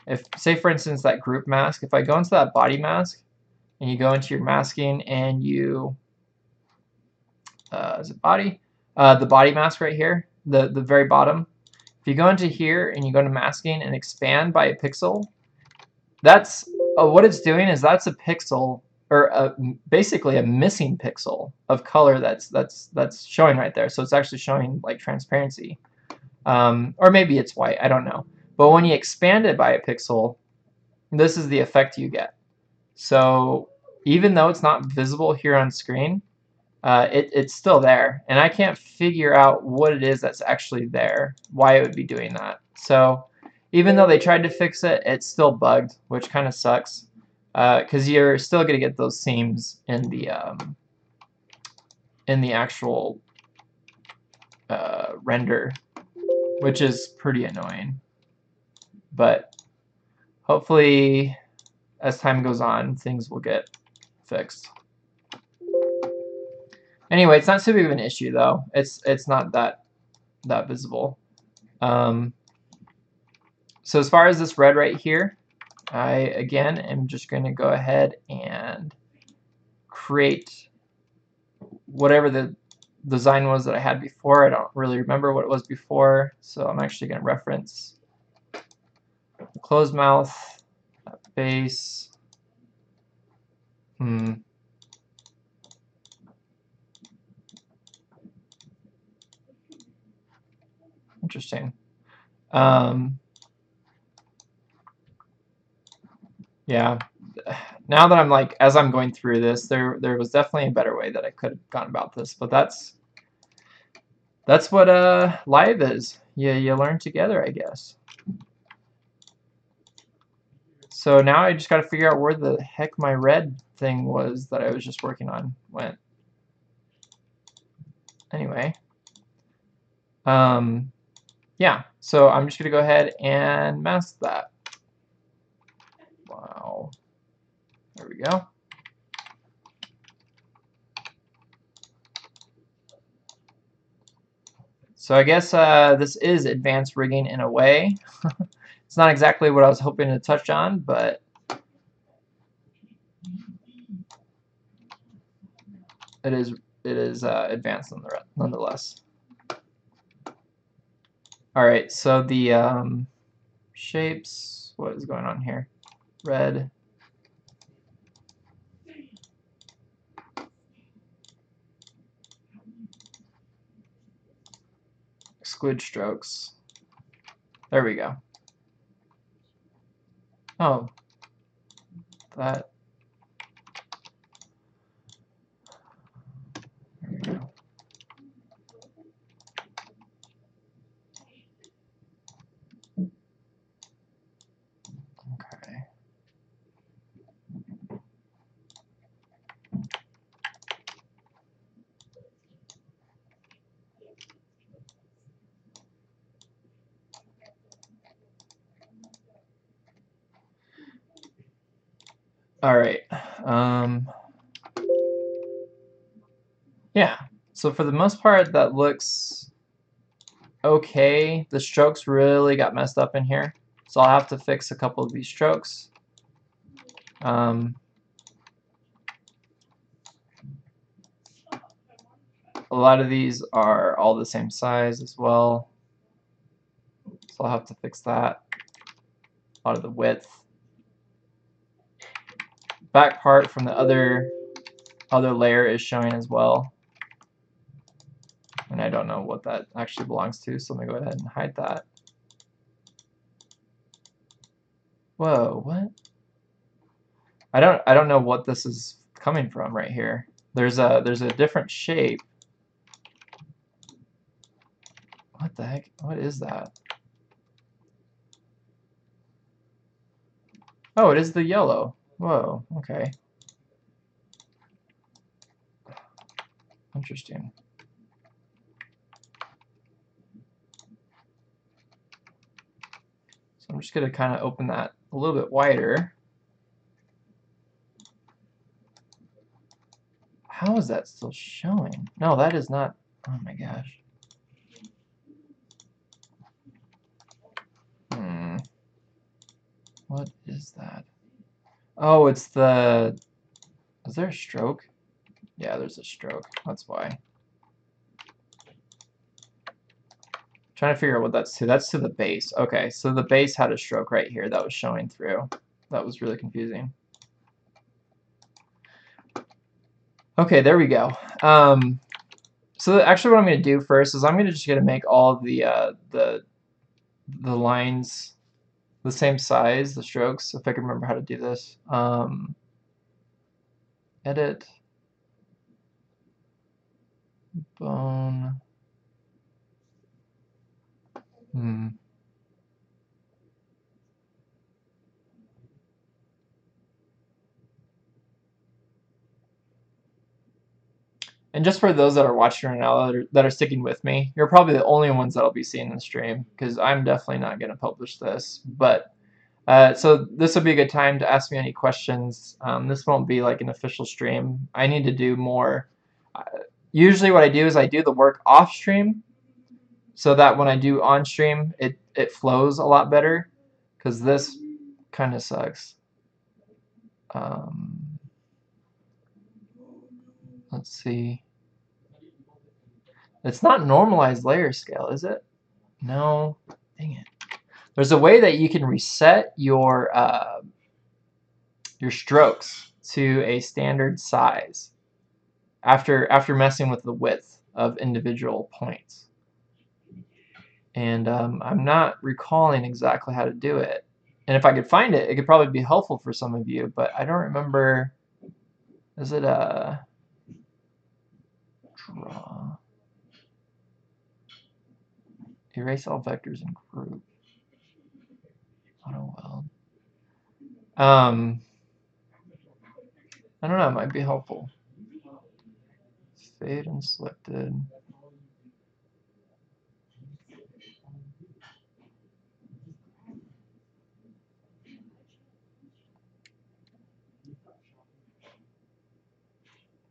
If, say for instance, that group mask, if I go into that body mask, and you go into your masking and you, is it body? The body mask right here, the very bottom. If you go into here and you go to masking and expand by a pixel, that's what it's doing is that's a pixel, or basically a missing pixel of color that's showing right there. So it's actually showing like transparency, or maybe it's white. I don't know. But when you expand it by a pixel, this is the effect you get. So even though it's not visible here on screen, it's still there. And I can't figure out what it is that's actually there, why it would be doing that. So even though they tried to fix it, it's still bugged, which kind of sucks. Because you're still going to get those seams in the actual render, which is pretty annoying. But hopefully, as time goes on, things will get fixed. Anyway, it's not too big of an issue though. It's not that visible. So as far as this red right here, I again am just going to go ahead and create whatever the design was that I had before. I don't really remember what it was before, so I'm actually going to reference the closed mouth, base. Interesting. Yeah. Now that I'm like, as I'm going through this, there was definitely a better way that I could have gone about this, but that's what live is. You learn together, I guess. So now I just got to figure out where the heck my red thing was that I was just working on went. Anyway, yeah. So I'm just gonna go ahead and mask that. Wow. There we go. So I guess this is advanced rigging in a way. It's not exactly what I was hoping to touch on, but it is advanced nonetheless. All right, so the shapes. What is going on here? Red. Exclude strokes. There we go. Oh, that. There we go. Okay. All right. Yeah. So for the most part, that looks okay. The strokes really got messed up in here, so I'll have to fix a couple of these strokes. A lot of these are all the same size as well, so I'll have to fix that. A lot of the width. Back part from the other layer is showing as well, and I don't know what that actually belongs to, so let me go ahead and hide that. Whoa, what? I don't know what this is coming from right here. There's a different shape. What the heck? What is that? Oh, it is the yellow. Whoa, okay. Interesting. So I'm just going to kind of open that a little bit wider. How is that still showing? No, that is not. Oh my gosh. What is that? Oh, it's the... Is there a stroke? Yeah, there's a stroke. That's why. Trying to figure out what that's to. That's to the base. Okay, so the base had a stroke right here that was showing through. That was really confusing. Okay, there we go. So actually what I'm going to do first is I'm just going to make all the lines the same size, the strokes, if I can remember how to do this. Edit, bone. And just for those that are watching right now that are sticking with me, you're probably the only ones that'll be seeing the stream because I'm definitely not going to publish this. But so this will be a good time to ask me any questions. This won't be like an official stream. I need to do more. Usually what I do is I do the work off stream so that when I do on stream, it flows a lot better because this kind of sucks. Let's see. It's not normalized layer scale, is it? No. Dang it. There's a way that you can reset your strokes to a standard size after messing with the width of individual points. And I'm not recalling exactly how to do it. And if I could find it, it could probably be helpful for some of you, but I don't remember. Is it a draw? Erase all vectors in group. Auto weld. I don't know, it might be helpful. Fade and selected.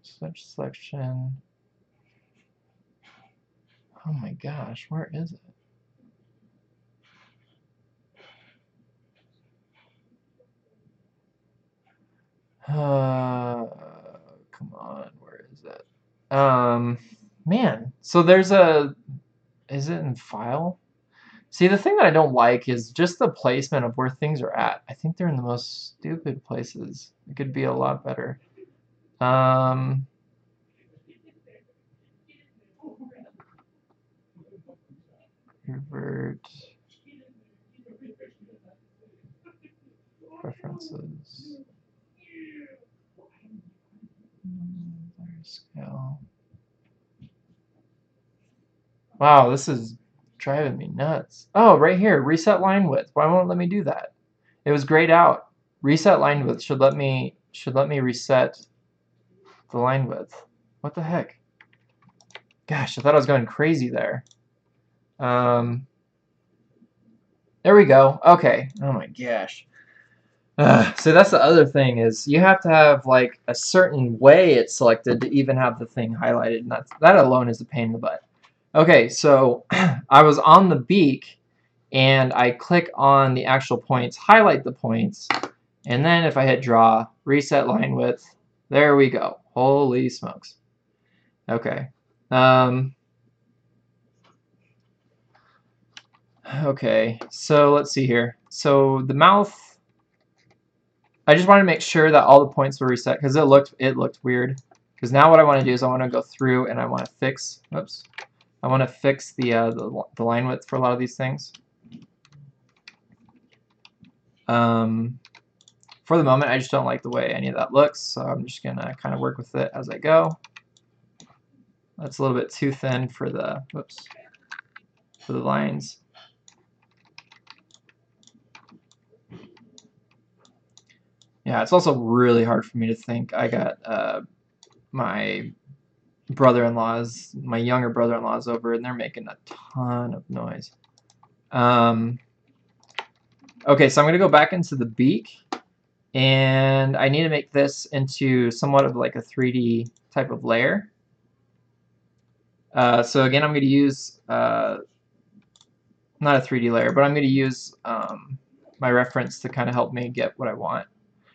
Switch selection. Oh my gosh, where is it? Come on, where is it? Man, so there's a, is it in file? See, the thing that I don't like is just the placement of where things are at. I think they're in the most stupid places. It could be a lot better. Revert. Preferences. Scale. Wow, this is driving me nuts. Oh, right here, reset line width. Why won't it let me do that? It was grayed out. Reset line width should let me reset the line width. What the heck? Gosh, I thought I was going crazy there. There we go. Okay. Oh my gosh. So that's the other thing is you have to have like a certain way it's selected to even have the thing highlighted, and that alone is a pain in the butt. Okay, so I was on the beak and I click on the actual points, highlight the points, and then if I hit draw, reset line width, there we go. Holy smokes. Okay. Okay, so let's see here. So the mouth, I just wanted to make sure that all the points were reset because it looked weird. Because now what I want to do is I want to go through and I want to fix. Oops. I want to fix the line width for a lot of these things. For the moment, I just don't like the way any of that looks, so I'm just gonna kind of work with it as I go. That's a little bit too thin for the for the lines. Yeah, it's also really hard for me to think. I got my brother-in-laws, my younger brother-in-laws over, and they're making a ton of noise. Okay, so I'm going to go back into the beak, and I need to make this into somewhat of like a 3D type of layer. So again, I'm going to use, not a 3D layer, but I'm going to use my reference to kind of help me get what I want.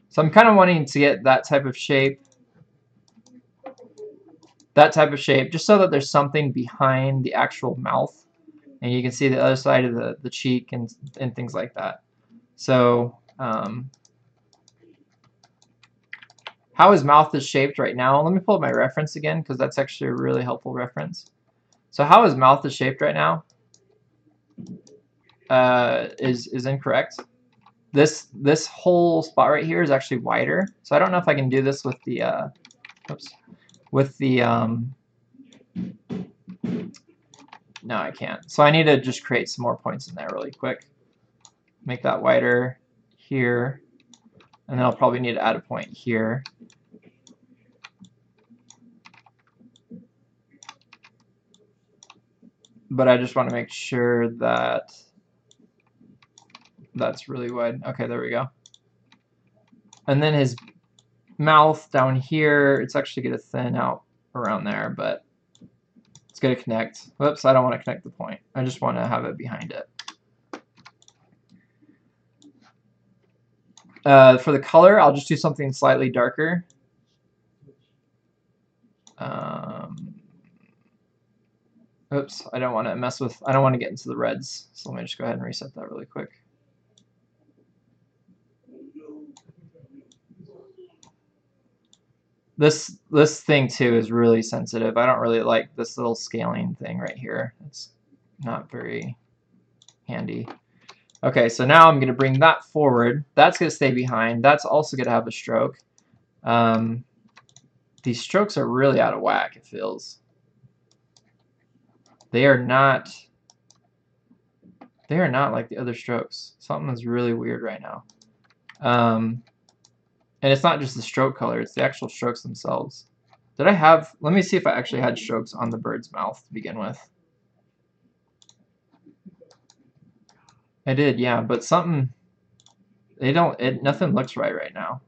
So I'm kind of wanting to get that type of shape, just so that there's something behind the actual mouth, and you can see the other side of the cheek and things like that. So how his mouth is shaped right now, let me pull up my reference again because that's actually a really helpful reference. So how his mouth is shaped right now is incorrect. This whole spot right here is actually wider. So I don't know if I can do this with the no, I can't. So I need to just create some more points in there really quick. Make that wider here. And then I'll probably need to add a point here. But I just want to make sure that that's really wide. Okay, there we go. And then his mouth down here, it's actually going to thin out around there, but it's going to connect. Whoops, I don't want to connect the point. I just want to have it behind it. For the color, I'll just do something slightly darker. Oops, I don't want to mess with, I don't want to get into the reds. So let me just go ahead and reset that really quick. This thing too is really sensitive. I don't really like this little scaling thing right here. It's not very handy. Okay, so now I'm going to bring that forward. That's going to stay behind. That's also going to have a stroke. These strokes are really out of whack, it feels. They are not like the other strokes. Something is really weird right now. And it's not just the stroke color, it's the actual strokes themselves. Did I have, let me see if I actually had strokes on the bird's mouth to begin with. I did, yeah, but something, nothing looks right now.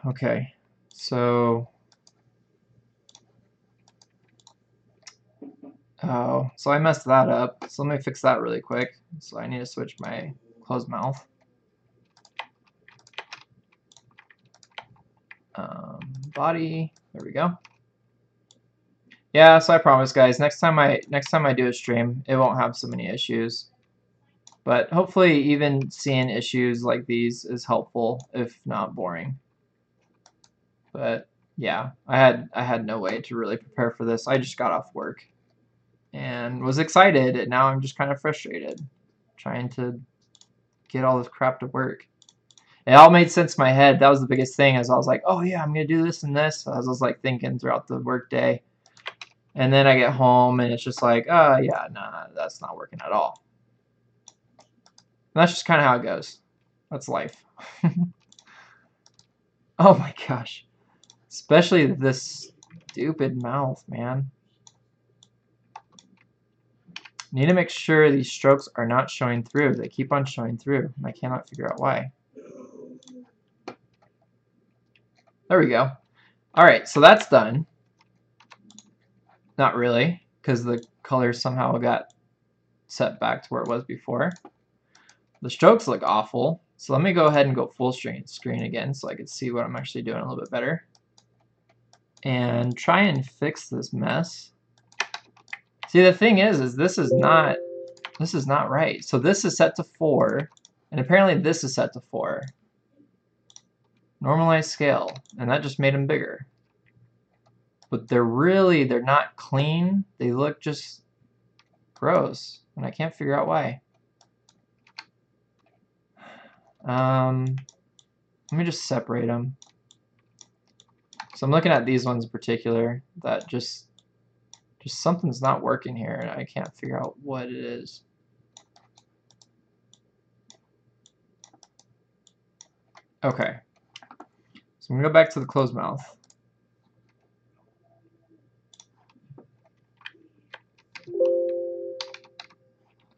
Okay, so, oh, so I messed that up. So let me fix that really quick. So I need to switch my closed mouth. Body, there we go. Yeah, so I promise, guys, next time I do a stream, it won't have so many issues. But hopefully even seeing issues like these is helpful, if not boring. But yeah, I had no way to really prepare for this. I just got off work and was excited, and now I'm just kind of frustrated trying to get all this crap to work. It all made sense in my head. That was the biggest thing, as I was like, oh yeah, I'm gonna do this and this, as I was like thinking throughout the work day. And then I get home and it's just like, oh yeah, nah, that's not working at all. And that's just kind of how it goes. That's life. Oh my gosh. Especially this stupid mouth, man. Need to make sure these strokes are not showing through. They keep on showing through, and I cannot figure out why. There we go. All right, so that's done. Not really, because the color somehow got set back to where it was before. The strokes look awful, so let me go ahead and go full screen again so I can see what I'm actually doing a little bit better. And try and fix this mess. See, the thing is this is not right. So this is set to 4, and apparently this is set to 4. Normalize scale, and that just made them bigger. But they're not clean. They look just gross, and I can't figure out why. Let me just separate them. So I'm looking at these ones in particular that just something's not working here, and I can't figure out what it is. Okay. So I'm going to go back to the closed mouth.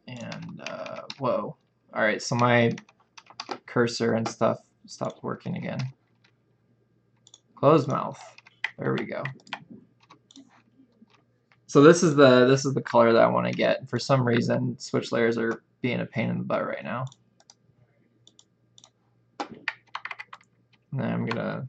And, whoa. Alright, so my cursor and stuff stopped working again. Closed mouth. There we go. So this is the color that I want to get. For some reason, switch layers are being a pain in the butt right now. And then I'm gonna.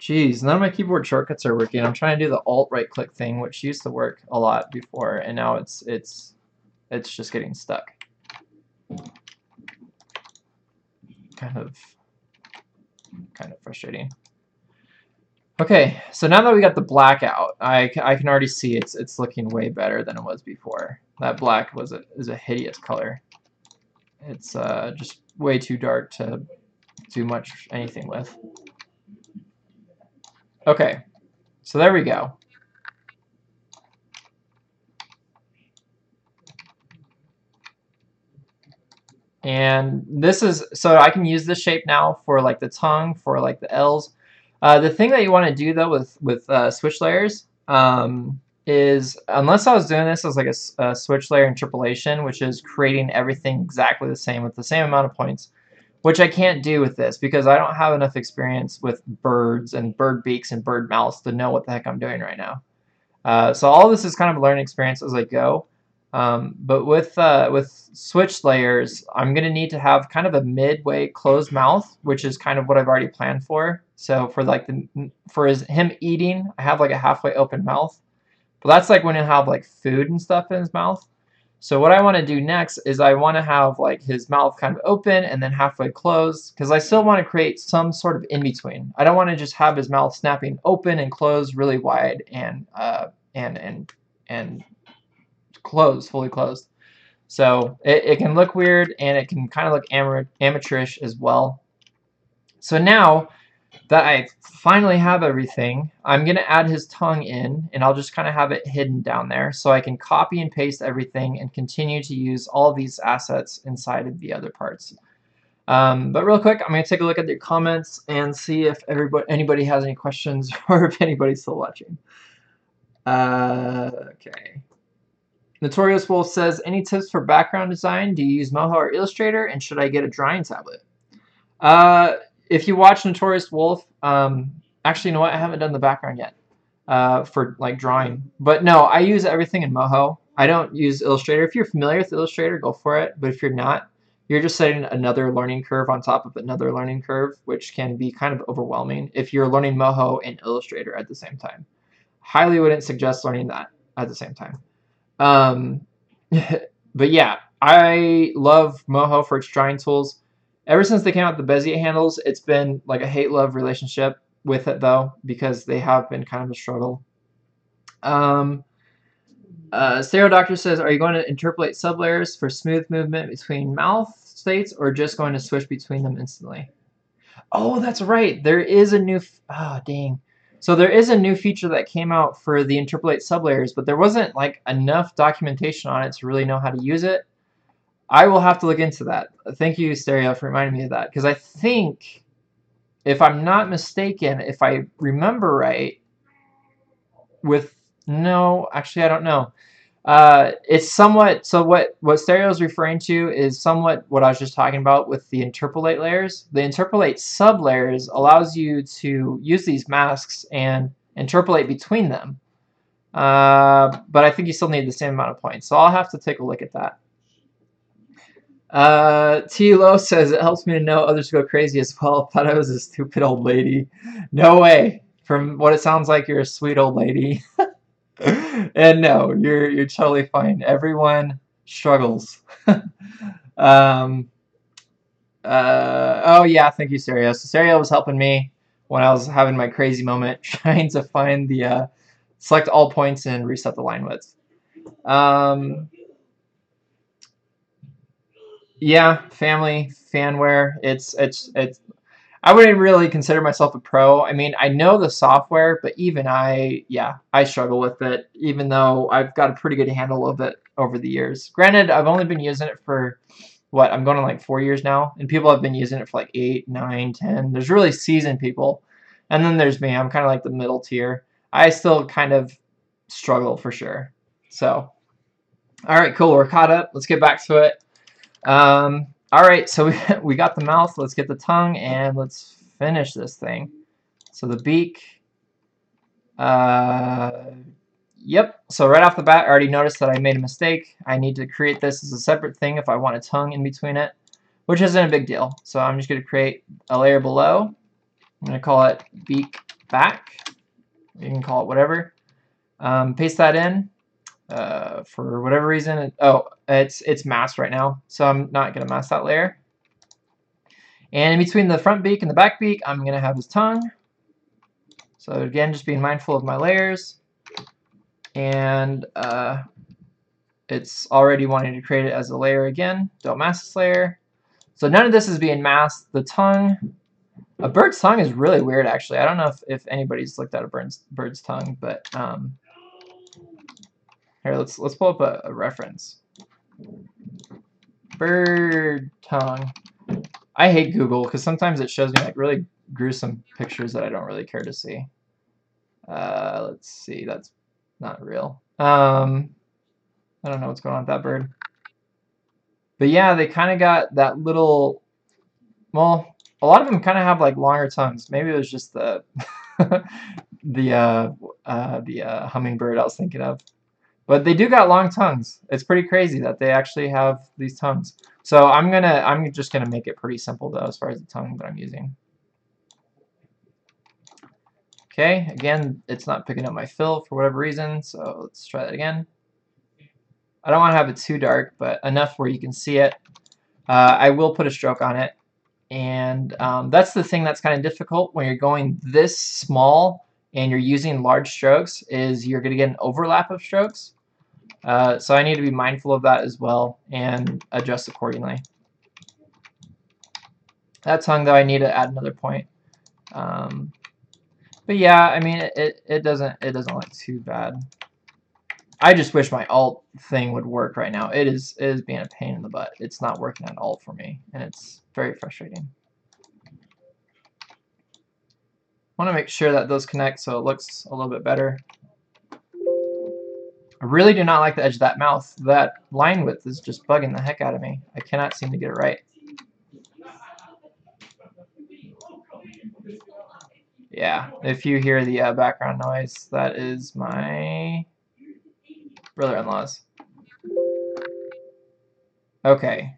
Jeez, none of my keyboard shortcuts are working. I'm trying to do the Alt right click thing, which used to work a lot before, and now it's just getting stuck. Kind of frustrating. Okay, so now that we got the black out, I can already see it's looking way better than it was before. That black is a hideous color. It's just way too dark to do anything with. Okay, so there we go. And this is, so I can use this shape now for like the tongue, for like the L's. The thing that you want to do though with switch layers is, unless I was doing this as like a switch layer interpolation, which is creating everything exactly the same with the same amount of points, which I can't do with this because I don't have enough experience with birds and bird beaks and bird mouths to know what the heck I'm doing right now. So all this is kind of a learning experience as I go. But with switch layers, I'm going to need to have kind of a midway closed mouth, which is kind of what I've already planned for. So for like him eating, I have like a halfway open mouth. But that's like when you have like food and stuff in his mouth. So what I want to do next is I want to have like his mouth kind of open and then halfway closed, because I still want to create some sort of in between. I don't want to just have his mouth snapping open and closed really wide and closed, fully closed. So it can look weird and it can kind of look amateurish as well. So now that I finally have everything, I'm going to add his tongue in, and I'll just kind of have it hidden down there so I can copy and paste everything and continue to use all these assets inside of the other parts. But real quick, I'm going to take a look at the comments and see if anybody has any questions or if anybody's still watching. Okay. Notorious Wolf says, any tips for background design? Do you use Moho or Illustrator, and should I get a drawing tablet? If you watch Notorious Wolf, actually, you know what? I haven't done the background yet for like drawing. But no, I use everything in Moho. I don't use Illustrator. If you're familiar with Illustrator, go for it. But if you're not, you're just setting another learning curve on top of another learning curve, which can be kind of overwhelming if you're learning Moho and Illustrator at the same time. Highly wouldn't suggest learning that at the same time. But yeah, I love Moho for its drawing tools. Ever since they came out with the Bezier handles, it's been like a hate-love relationship with it, though, because they have been kind of a struggle. Stereo Doctor says, are you going to interpolate sublayers for smooth movement between mouth states, or just going to switch between them instantly? Oh, that's right. There is a new... Oh, dang. So there is a new feature that came out for the interpolate sublayers, but there wasn't like enough documentation on it to really know how to use it. I will have to look into that. Thank you, Stereo, for reminding me of that, because I think, if I'm not mistaken, if I remember right, no, actually I don't know. It's somewhat, so what Stereo is referring to is somewhat what I was just talking about with the interpolate layers. The interpolate sublayers allows you to use these masks and interpolate between them. But I think you still need the same amount of points, so I'll have to take a look at that. T-Lo says, it helps me to know others go crazy as well. Thought I was a stupid old lady. No way. From what it sounds like, you're a sweet old lady. And no, you're totally fine. Everyone struggles. Oh yeah, thank you, Serio. So Serio was helping me when I was having my crazy moment, trying to find the select all points and reset the line width. Yeah, family fanware. It's I wouldn't really consider myself a pro. I mean, I know the software, but even I struggle with it, even though I've got a pretty good handle of it over the years. Granted, I've only been using it for, what, I'm going on like 4 years now, and people have been using it for like 8, 9, 10. There's really seasoned people, and then there's me. I'm kind of like the middle tier. I still kind of struggle for sure. So, all right, cool. We're caught up. Let's get back to it. All right, so we got the mouth. Let's get the tongue, and let's finish this thing. So the beak. Yep. So right off the bat, I already noticed that I made a mistake. I need to create this as a separate thing if I want a tongue in between it, which isn't a big deal. So I'm just going to create a layer below. I'm going to call it beak back. You can call it whatever. Paste that in. For whatever reason, it's masked right now, so I'm not going to mask that layer. And in between the front beak and the back beak, I'm going to have his tongue. So again, just being mindful of my layers. And it's already wanting to create it as a layer again. Don't mask this layer. So none of this is being masked. The tongue, a bird's tongue is really weird, actually. I don't know if anybody's looked at a bird's tongue, but here, let's pull up a reference. Bird tongue. I hate Google because sometimes it shows me like really gruesome pictures that I don't really care to see. Let's see, that's not real. I don't know what's going on with that bird. But yeah, they kind of got that little, well, a lot of them kind of have like longer tongues. Maybe it was just the the hummingbird I was thinking of. But they do got long tongues. It's pretty crazy that they actually have these tongues. So I'm just gonna make it pretty simple though, as far as the tongue that I'm using. Okay, again, it's not picking up my fill for whatever reason, so let's try that again. I don't want to have it too dark, but enough where you can see it. I will put a stroke on it. And that's the thing that's kind of difficult when you're going this small and you're using large strokes, is you're going to get an overlap of strokes. So I need to be mindful of that as well and adjust accordingly. That tongue, though, I need to add another point. But yeah, I mean, it doesn't look too bad. I just wish my alt thing would work right now. It is being a pain in the butt. It's not working at all for me, and it's very frustrating. I want to make sure that those connect so it looks a little bit better. I really do not like the edge of that mouth. That line width is just bugging the heck out of me. I cannot seem to get it right. Yeah, if you hear the background noise, that is my brother-in-law's. Okay.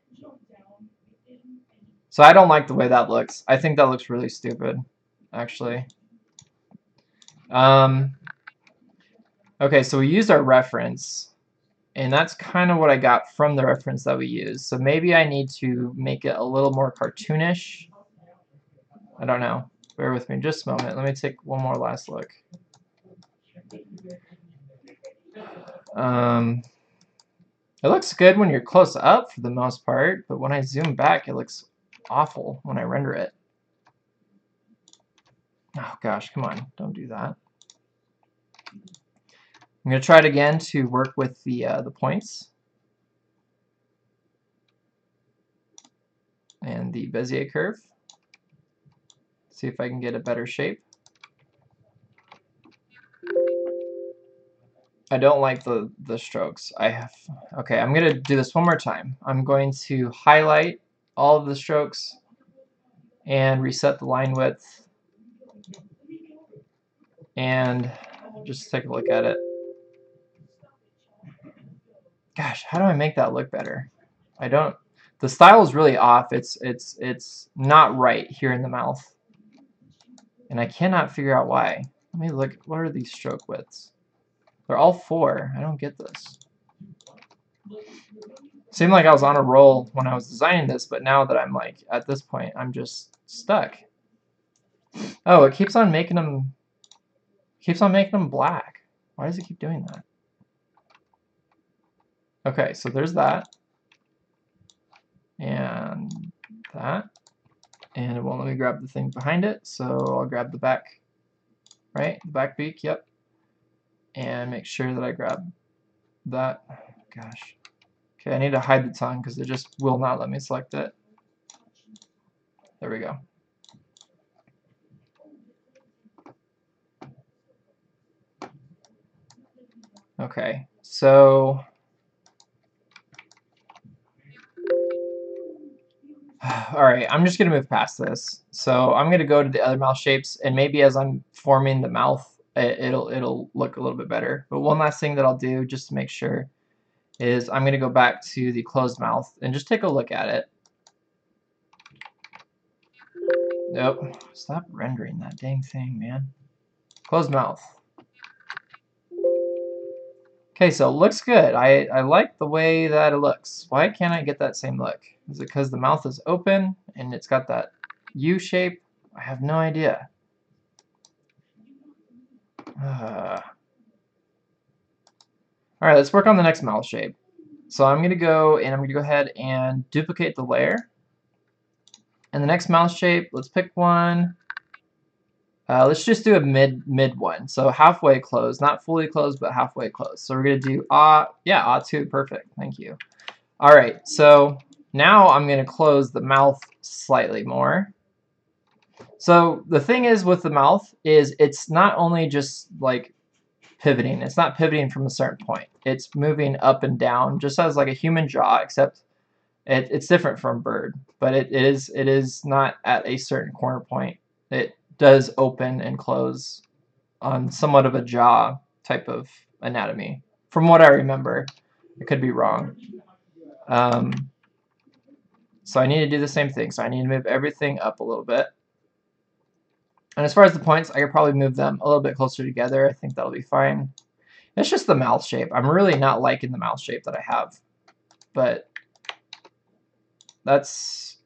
So I don't like the way that looks. I think that looks really stupid, actually. Okay, so we used our reference, and that's kind of what I got from the reference that we used. So maybe I need to make it a little more cartoonish. I don't know. Bear with me just a moment. Let me take one more last look. It looks good when you're close up for the most part, but when I zoom back, it looks awful when I render it. Oh gosh, come on, don't do that. I'm going to try it again to work with the points and the Bezier curve. See if I can get a better shape. I don't like the strokes. Okay, I'm going to do this one more time. I'm going to highlight all of the strokes and reset the line width and just take a look at it. Gosh, how do I make that look better? I don't. The style is really off. It's not right here in the mouth, and I cannot figure out why. Let me look. What are these stroke widths? They're all 4. I don't get this. Seemed like I was on a roll when I was designing this, but now that I'm like at this point, I'm just stuck. Oh, it keeps on making them. Keeps on making them black. Why does it keep doing that? Okay, so there's that. And that. And it won't let me grab the thing behind it, so I'll grab the back, right? The back beak, yep. And make sure that I grab that. Gosh. Okay, I need to hide the tongue because it just will not let me select it. There we go. Okay, so alright, I'm just going to move past this. So I'm going to go to the other mouth shapes, and maybe as I'm forming the mouth, it'll look a little bit better. But one last thing that I'll do, just to make sure, is I'm going to go back to the closed mouth and just take a look at it. Nope. Stop rendering that dang thing, man. Closed mouth. Okay, so it looks good. I like the way that it looks. Why can't I get that same look? Is it because the mouth is open and it's got that U shape? I have no idea. Alright, let's work on the next mouth shape. So I'm going to go and I'm going to go ahead and duplicate the layer. And the next mouth shape, let's pick one. Let's just do a mid one. So halfway closed, not fully closed, but halfway closed. So we're going to do yeah, ah2, perfect. Thank you. All right, so now I'm going to close the mouth slightly more. So the thing is with the mouth is it's not only just like pivoting. It's not pivoting from a certain point. It's moving up and down, just as like a human jaw, except it's different from bird. But it is not at a certain corner point. It does open and close on somewhat of a jaw type of anatomy, from what I remember. I could be wrong. So I need to do the same thing. So I need to move everything up a little bit. And as far as the points, I could probably move them a little bit closer together. I think that'll be fine. It's just the mouth shape. I'm really not liking the mouth shape that I have, but that's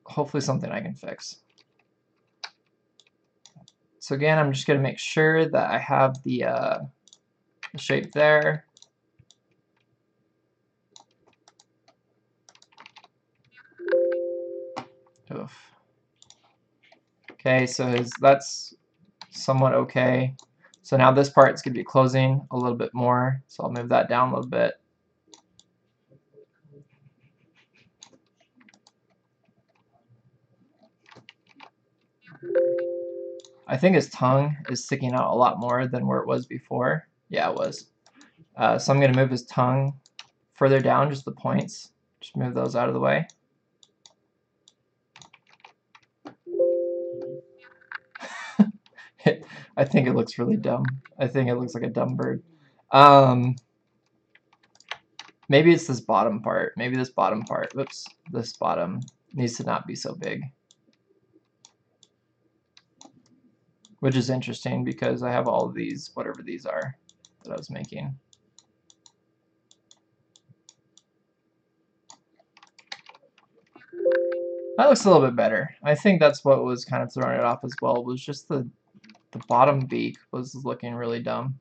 hopefully something I can fix. So again, I'm just going to make sure that I have the shape there. Oof. Okay, so that's somewhat okay. So now this part's going to be closing a little bit more, so I'll move that down a little bit. I think his tongue is sticking out a lot more than where it was before. Yeah, it was. So I'm going to move his tongue further down, just the points. Just move those out of the way. I think it looks really dumb. I think it looks like a dumb bird. Maybe it's this bottom part. Maybe this bottom part. Whoops. This bottom needs to not be so big. Which is interesting because I have all of these, whatever these are, that I was making. That looks a little bit better. I think that's what was kind of throwing it off as well, was just the bottom beak was looking really dumb.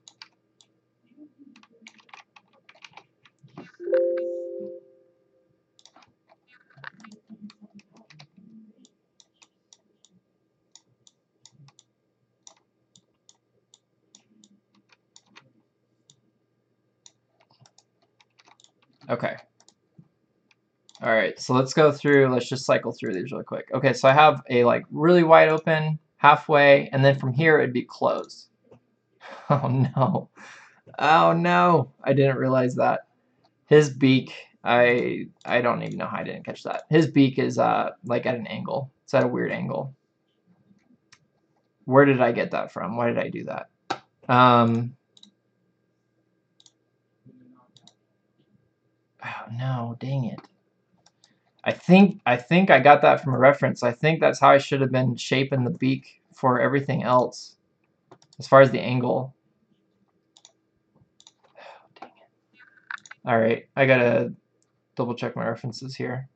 Okay. All right, so let's go through, let's just cycle through these really quick. Okay, so I have a like really wide open, halfway, and then from here it'd be closed. Oh no. Oh no, I didn't realize that. His beak, I don't even know how I didn't catch that. His beak is like at an angle. It's at a weird angle. Where did I get that from? Why did I do that? Oh no, dang it. I think I got that from a reference. I think that's how I should have been shaping the beak for everything else, as far as the angle. Oh, dang it. All right, I gotta double check my references here.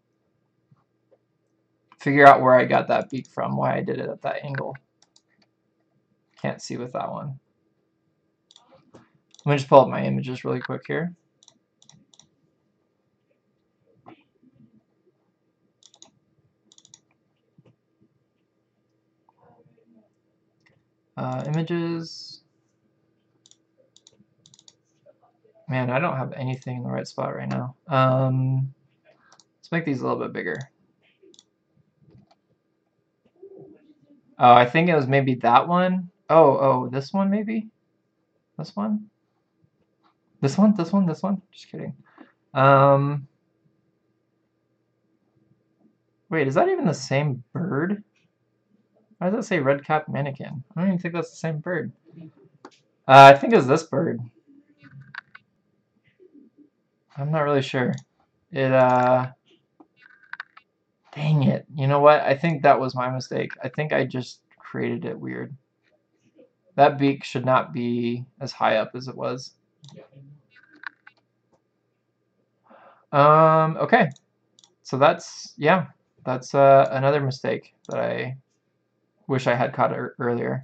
Figure out where I got that beak from, why I did it at that angle. Can't see with that one. Let me just pull up my images really quick here. Images. Man, I don't have anything in the right spot right now. Let's make these a little bit bigger. Oh, I think it was maybe that one. Oh, this one maybe? This one? This one? This one? This one? Just kidding. Wait, is that even the same bird? Why does that say red-capped mannequin? I don't even think that's the same bird. I think it's this bird. I'm not really sure. Dang it. You know what? I think that was my mistake. I think I just created it weird. That beak should not be as high up as it was. Okay. So that's, yeah, that's another mistake that I wish I had caught earlier.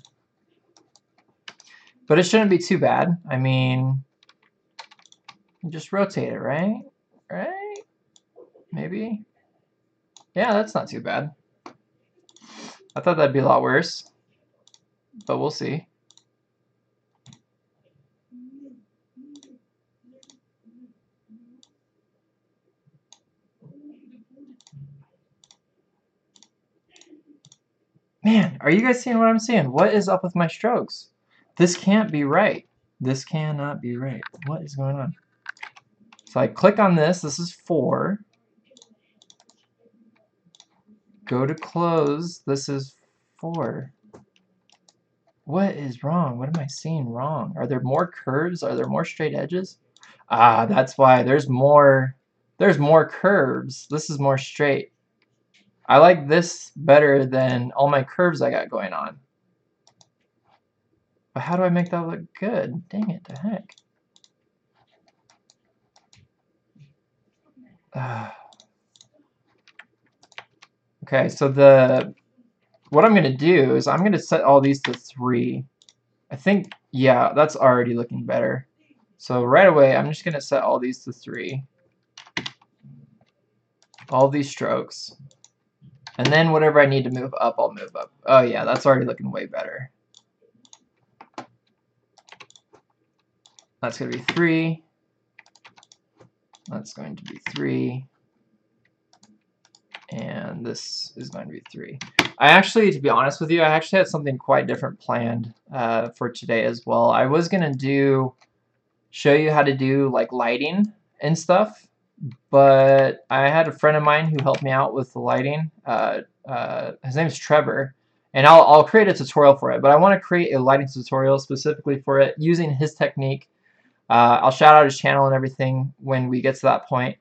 But it shouldn't be too bad. I mean, you just rotate it, right? Right? Maybe? Yeah, that's not too bad. I thought that'd be a lot worse, but we'll see. Man, are you guys seeing what I'm seeing? What is up with my strokes? This can't be right. This cannot be right. What is going on? So I click on this. This is 4. Go to close. This is 4. What is wrong? What am I seeing wrong? Are there more curves? Are there more straight edges? Ah, that's why. There's more curves. This is more straight. I like this better than all my curves I got going on. But how do I make that look good? Dang it, the heck. Okay, so what I'm gonna do is I'm gonna set all these to 3. I think, yeah, that's already looking better. So right away, I'm just gonna set all these to 3. All these strokes. And then whatever I need to move up, I'll move up. Oh yeah, that's already looking way better. That's gonna be 3. That's going to be 3. And this is going to be 3. I actually, to be honest with you, I actually had something quite different planned for today as well. I was gonna show you how to do like lighting and stuff, but I had a friend of mine who helped me out with the lighting. His name's Trevor, and I'll create a tutorial for it. But I want to create a lighting tutorial specifically for it using his technique. I'll shout out his channel and everything when we get to that point.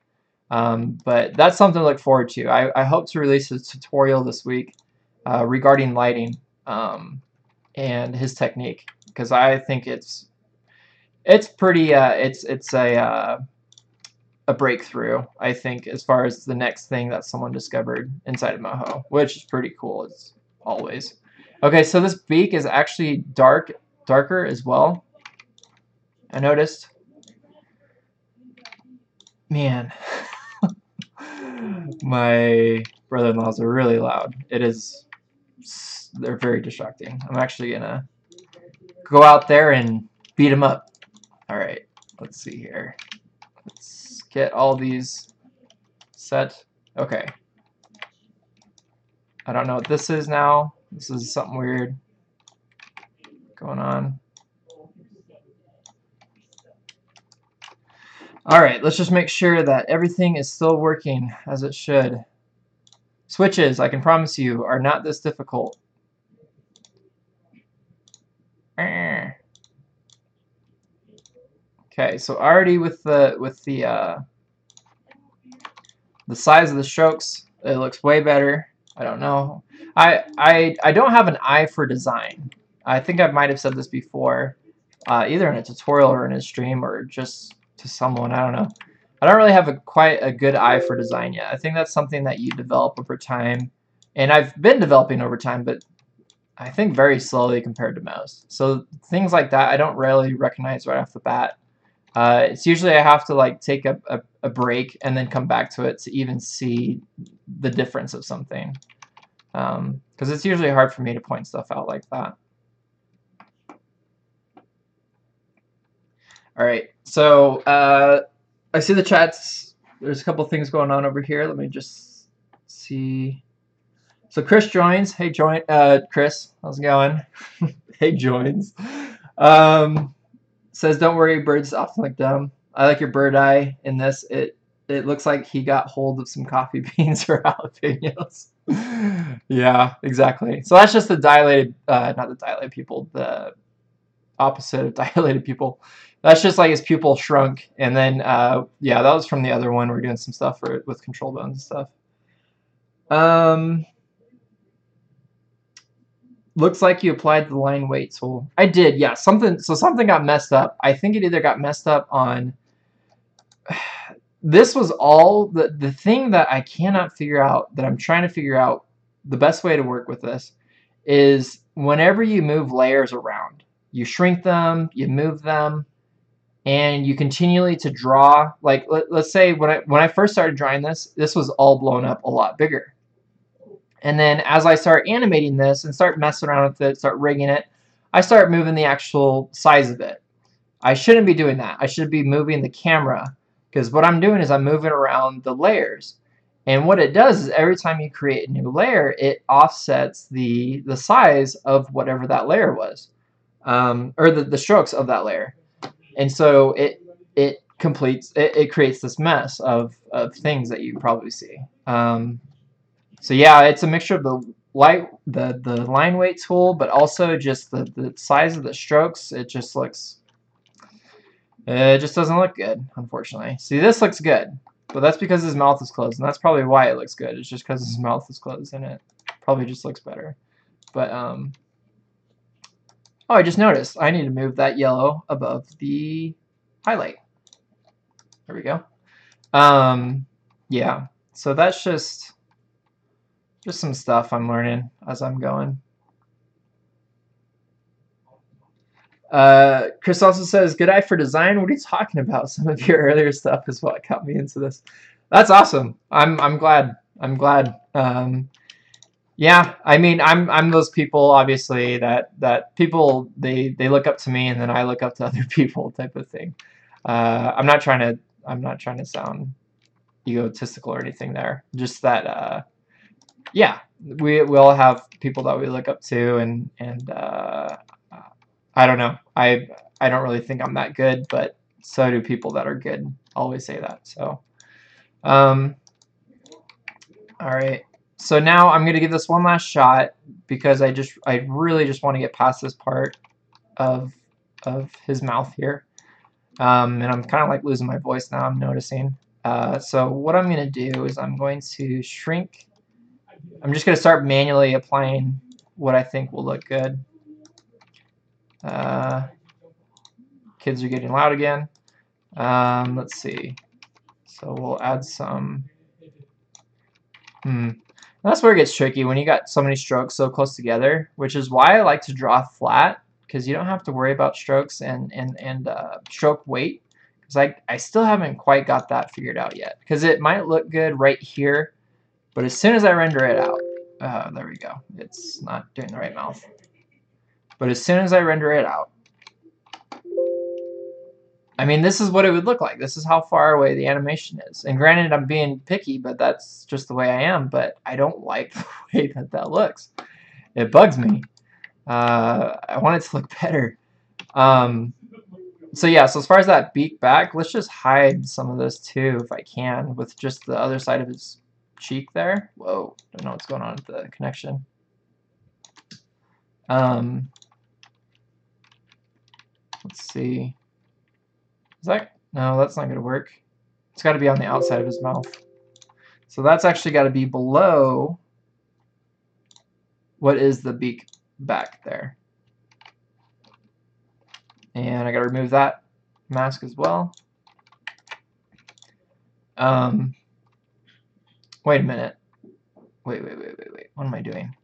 But that's something to look forward to. I hope to release a tutorial this week regarding lighting and his technique, because I think it's pretty it's a breakthrough, I think, as far as the next thing that someone discovered inside of Moho, which is pretty cool as always. Okay, so this beak is actually darker as well. I noticed. Man. My brother-in-laws are really loud. They're very distracting. I'm actually gonna go out there and beat them up. All right, let's see here. Let's get all these set. Okay. I don't know what this is now. This is something weird going on. All right, let's just make sure that everything is still working as it should. Switches, I can promise you, are not this difficult. Okay, so already with the size of the strokes, it looks way better. I don't know. I don't have an eye for design. I think I might have said this before, either in a tutorial or in a stream or just to someone. I don't know. I don't really have quite a good eye for design yet. I think that's something that you develop over time, and I've been developing over time, but I think very slowly compared to most. So things like that I don't really recognize right off the bat. It's usually I have to like take a break and then come back to it to even see the difference of something, because it's usually hard for me to point stuff out like that. All right, so I see the chats. There's a couple things going on over here. Let me just see. So Chris joins. Hey, Chris, how's it going? Hey, joins. Says, don't worry, birds often look dumb. I like your bird eye in this. It looks like he got hold of some coffee beans or jalapenos. Yeah, exactly. So that's just the dilated, not the dilated pupil, the opposite of dilated pupil. That's just like his pupil shrunk. And then, yeah, that was from the other one. We're doing some stuff with control bones and stuff. Looks like you applied the line weight tool. I did, yeah. Something got messed up. I think it either got messed up on. This was all the thing that I cannot figure out, that I'm trying to figure out the best way to work with this, is whenever you move layers around, you shrink them, you move them, and you continually to draw. Like let's say when I first started drawing this was all blown up a lot bigger. And then as I start animating this and start messing around with it, start rigging it, I start moving the actual size of it. I shouldn't be doing that. I should be moving the camera, because what I'm doing is I'm moving around the layers. And what it does is every time you create a new layer, it offsets the size of whatever that layer was, or the strokes of that layer. And so it creates this mess of things that you probably see. So yeah, it's a mixture of the line weight tool, but also just the size of the strokes. It just doesn't look good, unfortunately. See, this looks good, but that's because his mouth is closed, and that's probably why it looks good. It's just because his mouth is closed, and it probably just looks better. But Oh, I just noticed. I need to move that yellow above the highlight. There we go. Yeah. So that's just some stuff I'm learning as I'm going. Chris also says, "Good eye for design." What are you talking about? Some of your earlier stuff is what got me into this. That's awesome. I'm glad. I'm glad. Yeah, I mean, I'm those people obviously that people they look up to me and then I look up to other people type of thing. I'm not trying to sound egotistical or anything there. Just that yeah, we all have people that we look up to and I don't know. I don't really think I'm that good, but so do people that are good. I always say that. So all right. So now I'm gonna give this one last shot because I really just want to get past this part of his mouth here. And I'm kind of like losing my voice now, I'm noticing. So what I'm gonna do is I'm going to shrink. I'm just gonna start manually applying what I think will look good. Kids are getting loud again. Let's see. So we'll add some. That's where it gets tricky when you got so many strokes so close together, which is why I like to draw flat, because you don't have to worry about strokes and stroke weight, because I still haven't quite got that figured out yet, because it might look good right here, but as soon as I render it out, there we go, it's not doing the right mouth, but as soon as I render it out, I mean, this is what it would look like. This is how far away the animation is. And granted, I'm being picky, but that's just the way I am. But I don't like the way that looks. It bugs me. I want it to look better. So yeah, so as far as that beak back, let's just hide some of this too, if I can, with just the other side of his cheek there. Whoa, don't know what's going on with the connection. Let's see. Is that, no, that's not going to work. It's got to be on the outside of his mouth. So that's actually got to be below what is the beak back there. And I got to remove that mask as well. Wait a minute. Wait. What am I doing?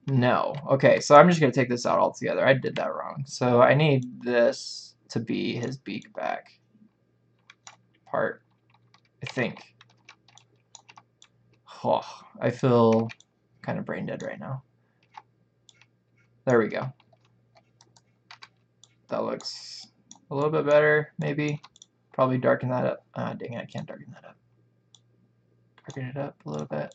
No. Okay, so I'm just going to take this out altogether. I did that wrong. So I need this to be his beak back part, I think. Oh, I feel kind of brain dead right now. There we go. That looks a little bit better, maybe. Probably darken that up. Dang it, I can't darken that up. Darken it up a little bit.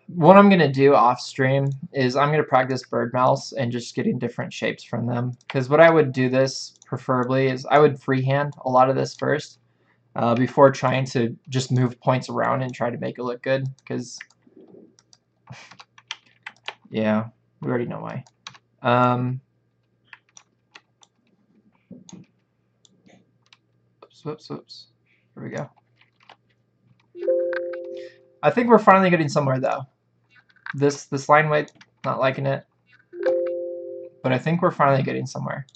What I'm going to do off stream is I'm going to practice bird mouths and just getting different shapes from them. Because what I would do this preferably is I would freehand a lot of this first before trying to just move points around and try to make it look good. Because, yeah, we already know why. Whoops. Here we go. I think we're finally getting somewhere though. This line weight, not liking it, but I think we're finally getting somewhere.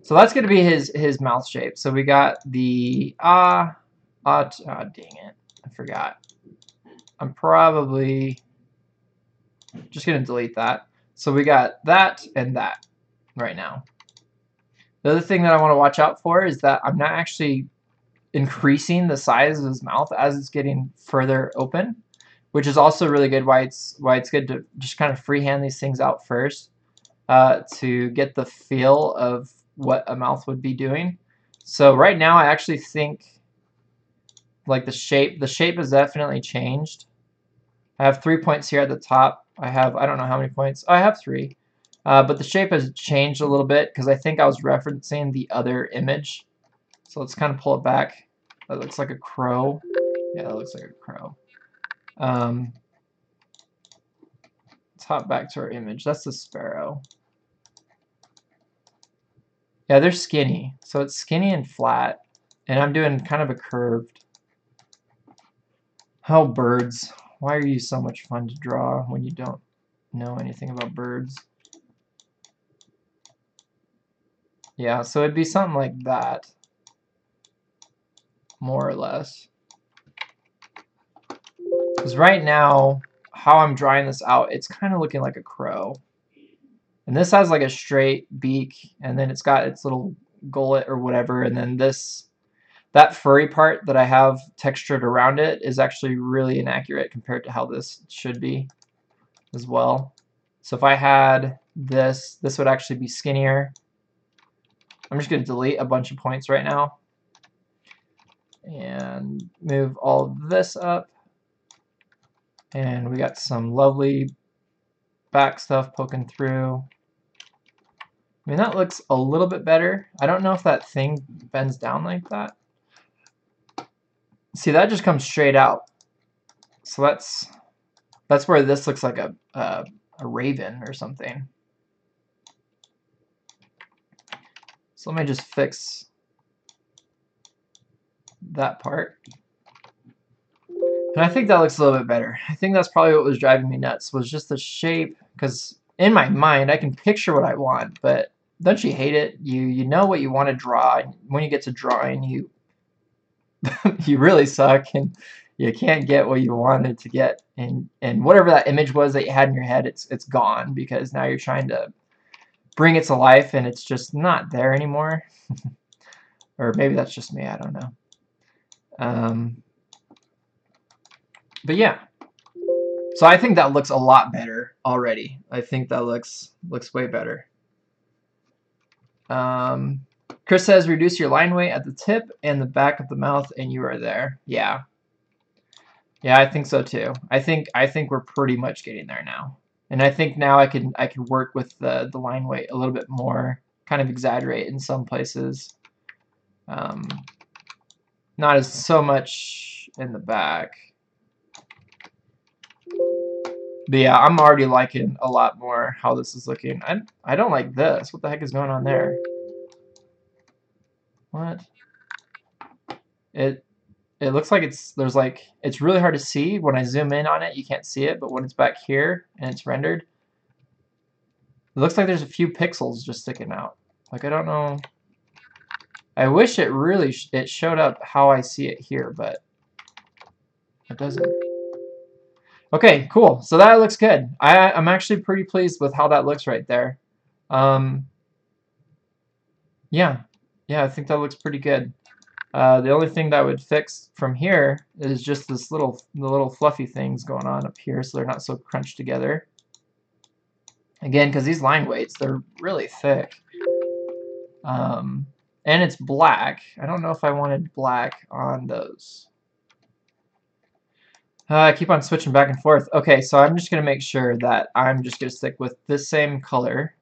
So that's going to be his mouth shape. So we got the dang it, I forgot. I'm probably just going to delete that. So we got that and that right now. The other thing that I want to watch out for is that I'm not actually increasing the size of his mouth as it's getting further open, which is also really good. Why it's good to just kind of freehand these things out first to get the feel of what a mouth would be doing. So right now, I actually think like the shape has definitely changed. I have 3 points here at the top. I don't know how many points. Oh, I have 3. But the shape has changed a little bit because I think I was referencing the other image. So let's kind of pull it back. That looks like a crow. Yeah, that looks like a crow. Let's hop back to our image. That's the sparrow. Yeah, they're skinny. So it's skinny and flat. And I'm doing kind of a curved. Oh, birds. Why are you so much fun to draw when you don't know anything about birds? Yeah, so it'd be something like that, more or less. Because right now, how I'm drawing this out, it's kind of looking like a crow. And this has like a straight beak, and then it's got its little gullet or whatever, and then that furry part that I have textured around it is actually really inaccurate compared to how this should be as well. So if I had this would actually be skinnier. I'm just going to delete a bunch of points right now and move all of this up. And we got some lovely back stuff poking through. I mean, that looks a little bit better. I don't know if that thing bends down like that. See, that just comes straight out. So that's where this looks like a raven or something. So let me just fix that part. And I think that looks a little bit better. I think that's probably what was driving me nuts, was just the shape. Because in my mind, I can picture what I want, but don't you hate it? You know what you want to draw, and when you get to drawing, you you really suck, and you can't get what you wanted to get. And whatever that image was that you had in your head, it's gone, because now you're trying to bring it to life, and it's just not there anymore. Or maybe that's just me, I don't know. But yeah, so I think that looks a lot better already. I think that looks way better. Chris says reduce your line weight at the tip and the back of the mouth, and you are there. Yeah, I think so too. I think we're pretty much getting there now, and I think now I can work with the line weight a little bit more, kind of exaggerate in some places. Not as so much in the back. But yeah, I'm already liking a lot more how this is looking. I don't like this. What the heck is going on there? What? It looks like it's really hard to see. When I zoom in on it, you can't see it, but when it's back here and it's rendered, it looks like there's a few pixels just sticking out. Like, I don't know. I wish it really it showed up how I see it here, but it doesn't. Okay, cool. So that looks good. I'm actually pretty pleased with how that looks right there. Yeah, I think that looks pretty good. The only thing that I would fix from here is just the little fluffy things going on up here, so they're not so crunched together. Again, because these line weights, they're really thick. And it's black. I don't know if I wanted black on those. I keep on switching back and forth. Okay, so I'm just going to make sure that I'm just going to stick with this same color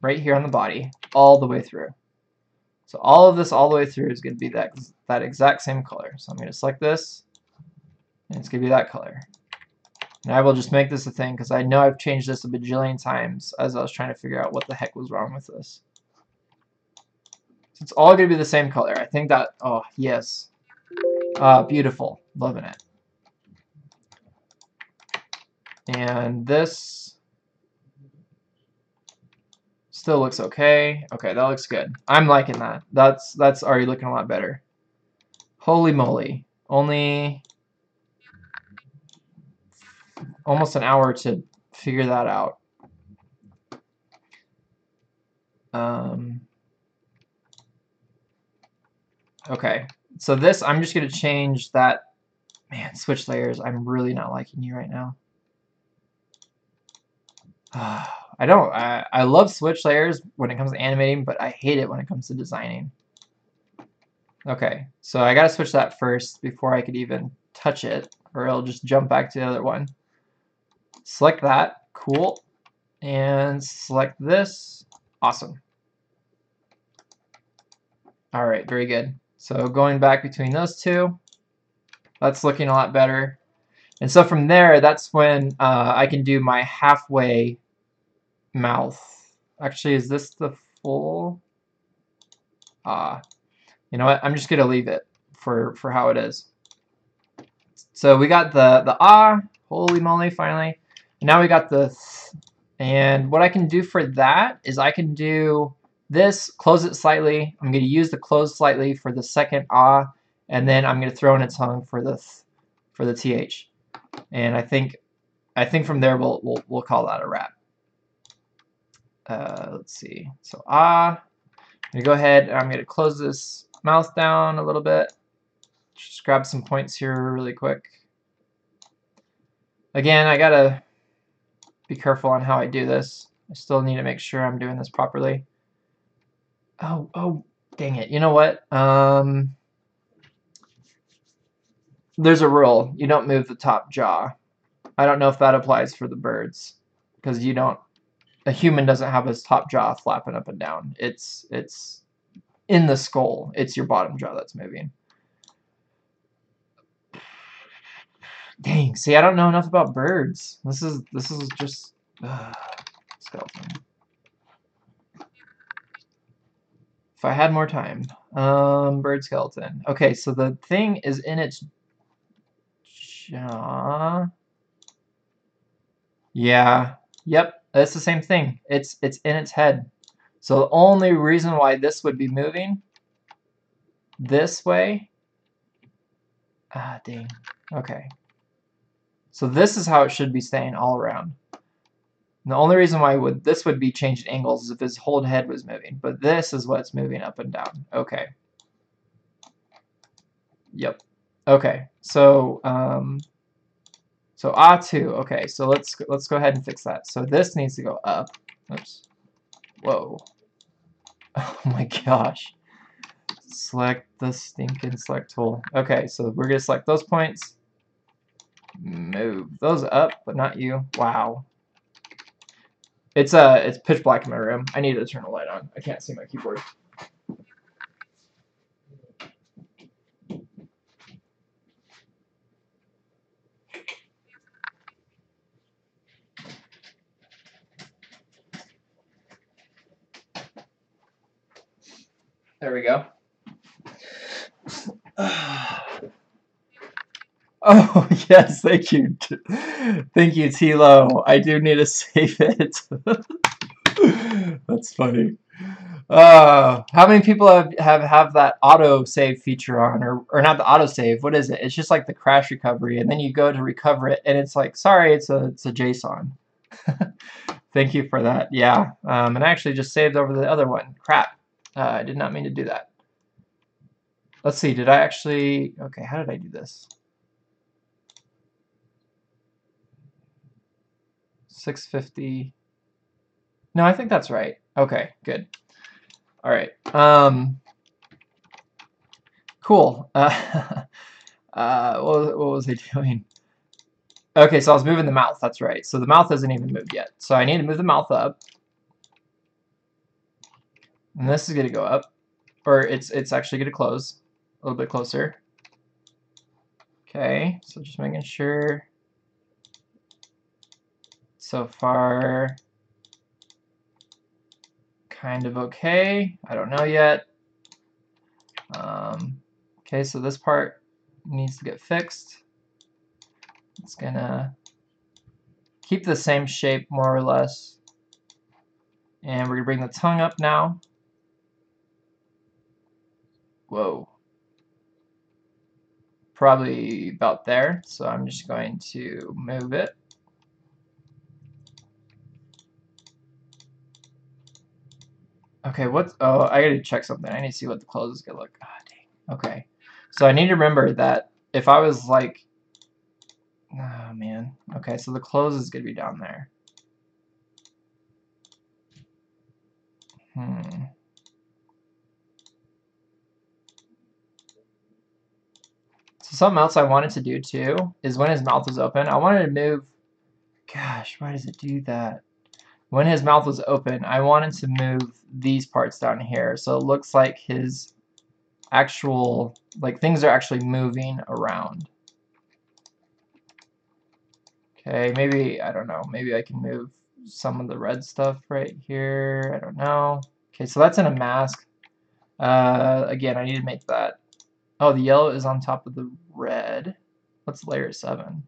right here on the body all the way through. So all of this all the way through is going to be that exact same color. So I'm going to select this, and it's going to be that color. And I will just make this a thing, because I know I've changed this a bajillion times as I was trying to figure out what the heck was wrong with this. So it's all going to be the same color. I think that, oh, yes. Beautiful. Loving it. And this still looks okay. Okay, that looks good. I'm liking that. That's already looking a lot better. Holy moly. Only almost an hour to figure that out. Okay, so this, I'm just going to change that. Man, switch layers. I'm really not liking you right now. I love switch layers when it comes to animating, but I hate it when it comes to designing. Okay, so I gotta switch that first before I could even touch it, or it'll just jump back to the other one. Select that, cool, and select this, awesome. All right, very good. So going back between those two, that's looking a lot better. And so from there, that's when I can do my halfway mouth. Actually, is this the full? You know what? I'm just gonna leave it for how it is. So we got the ah, holy moly, finally. And now we got the th. And what I can do for that is I can do this, close it slightly. I'm going to use the close slightly for the second ah, and then I'm going to throw in a tongue for the th, for the th. And I think from there we'll call that a wrap. Let's see. So ah, I'm going to go ahead and I'm going to close this mouth down a little bit. Just grab some points here really quick. Again, I gotta be careful on how I do this. I still need to make sure I'm doing this properly. Oh, dang it. You know what? There's a rule. You don't move the top jaw. I don't know if that applies for the birds, because a human doesn't have his top jaw flapping up and down. It's in the skull. It's your bottom jaw that's moving. Dang, see, I don't know enough about birds. This is just skeleton. If I had more time. Bird skeleton. Okay, so the thing is in its jaw. Yeah. Yep, that's the same thing. It's in its head. So the only reason why this would be moving this way. Ah, dang. Okay. So this is how it should be staying all around. And the only reason why this would be changed angles is if his whole head was moving. But this is what's moving up and down. Okay. Yep. Okay. So so ah2. Okay. So let's go ahead and fix that. So this needs to go up. Oops. Whoa. Oh my gosh. Select the stinking select tool. Okay. So we're gonna select those points. Move those up, but not you. Wow. It's pitch black in my room. I need to turn the light on. I can't see my keyboard. There we go. Oh, yes, thank you. Thank you, Tilo. I do need to save it. That's funny. How many people have that auto save feature on, or not the auto save? What is it? It's just like the crash recovery, and then you go to recover it, and it's like, sorry, it's a JSON. Thank you for that. Yeah, and I actually just saved over the other one. Crap, I did not mean to do that. Let's see. Did I actually? Okay, how did I do this? 650. No, I think that's right. Okay, good. All right. Cool. What was I doing? Okay, so I was moving the mouth. That's right. So the mouth hasn't even moved yet. So I need to move the mouth up. And this is going to go up. Or it's actually going to close a little bit closer. Okay, so just making sure. So far, kind of okay. I don't know yet. Okay, so this part needs to get fixed. It's gonna keep the same shape more or less. And we're gonna bring the tongue up now. Whoa. Probably about there. So I'm just going to move it. Okay, oh, I gotta check something. I need to see what the close is gonna look. Ah, dang. Okay. So I need to remember that if I was like, oh man. Okay, so the close is gonna be down there. So something else I wanted to do too is when his mouth was open, I wanted to move. Gosh, why does it do that? When his mouth was open, I wanted to move these parts down here, so it looks like his actual, like things are actually moving around. Okay, maybe, I don't know, maybe I can move some of the red stuff right here. I don't know. Okay, so that's in a mask. Again, I need to make that. Oh, the yellow is on top of the red. What's layer 7?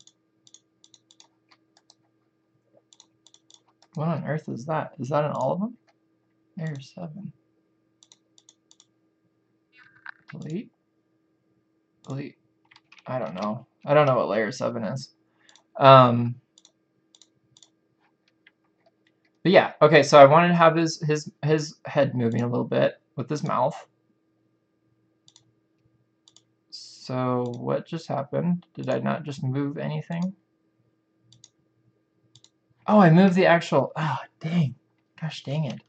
What on earth is that? Is that in all of them? Layer 7. Delete? Delete. I don't know. I don't know what layer 7 is. But yeah, okay, so I wanted to have his head moving a little bit with his mouth. So what just happened? Did I not just move anything? Oh, I moved the actual... Oh, dang. Gosh dang it.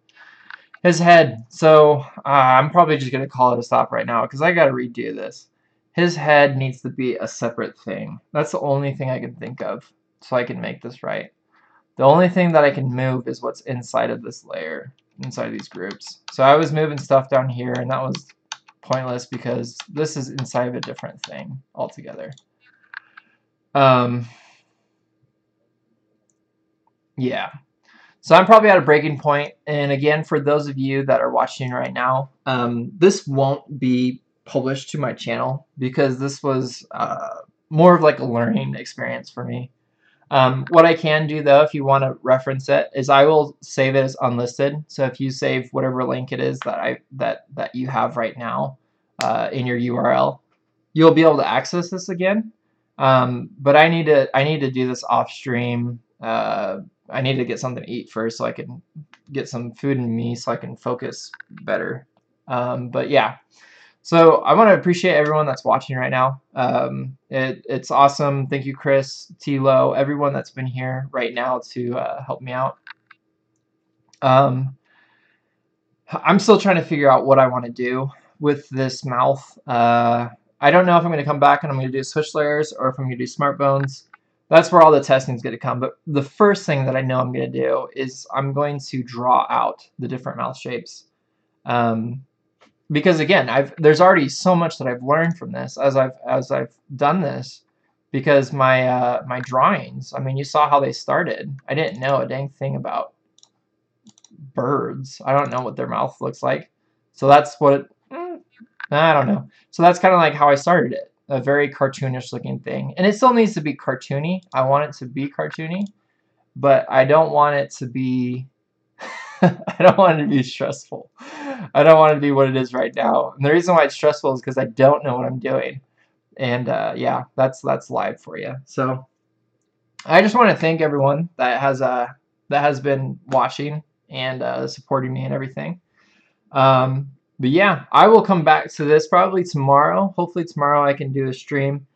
His head. So I'm probably just going to call it a stop right now because I got to redo this. His head needs to be a separate thing. That's the only thing I can think of so I can make this right. The only thing that I can move is what's inside of this layer, inside of these groups. So I was moving stuff down here, and that was pointless because this is inside of a different thing altogether. Yeah. So I'm probably at a breaking point, and again, for those of you that are watching right now, this won't be published to my channel because this was more of like a learning experience for me. What I can do though, if you want to reference it, is I will save it as unlisted. So if you save whatever link it is that you have right now in your URL, you'll be able to access this again. But I need to do this off stream. I need to get something to eat first so I can get some food in me so I can focus better. But yeah. So I want to appreciate everyone that's watching right now. It's awesome. Thank you, Chris, Tilo, everyone that's been here right now to help me out. I'm still trying to figure out what I want to do with this mouth. I don't know if I'm going to come back and I'm going to do switch layers or if I'm going to do smart bones. That's where all the testing is going to come. But the first thing that I know I'm going to do is I'm going to draw out the different mouth shapes. Because again, there's already so much that I've learned from this as I've done this. Because my drawings, I mean, you saw how they started. I didn't know a dang thing about birds. I don't know what their mouth looks like. So that's what I don't know. So that's kind of like how I started it. A very cartoonish looking thing. And it still needs to be cartoony. I want it to be cartoony, but I don't want it to be I don't want it to be stressful. I don't want it to be what it is right now. And the reason why it's stressful is because I don't know what I'm doing. And yeah, that's live for you. So I just want to thank everyone that has been watching and supporting me and everything. But yeah, I will come back to this probably tomorrow. Hopefully tomorrow I can do a stream.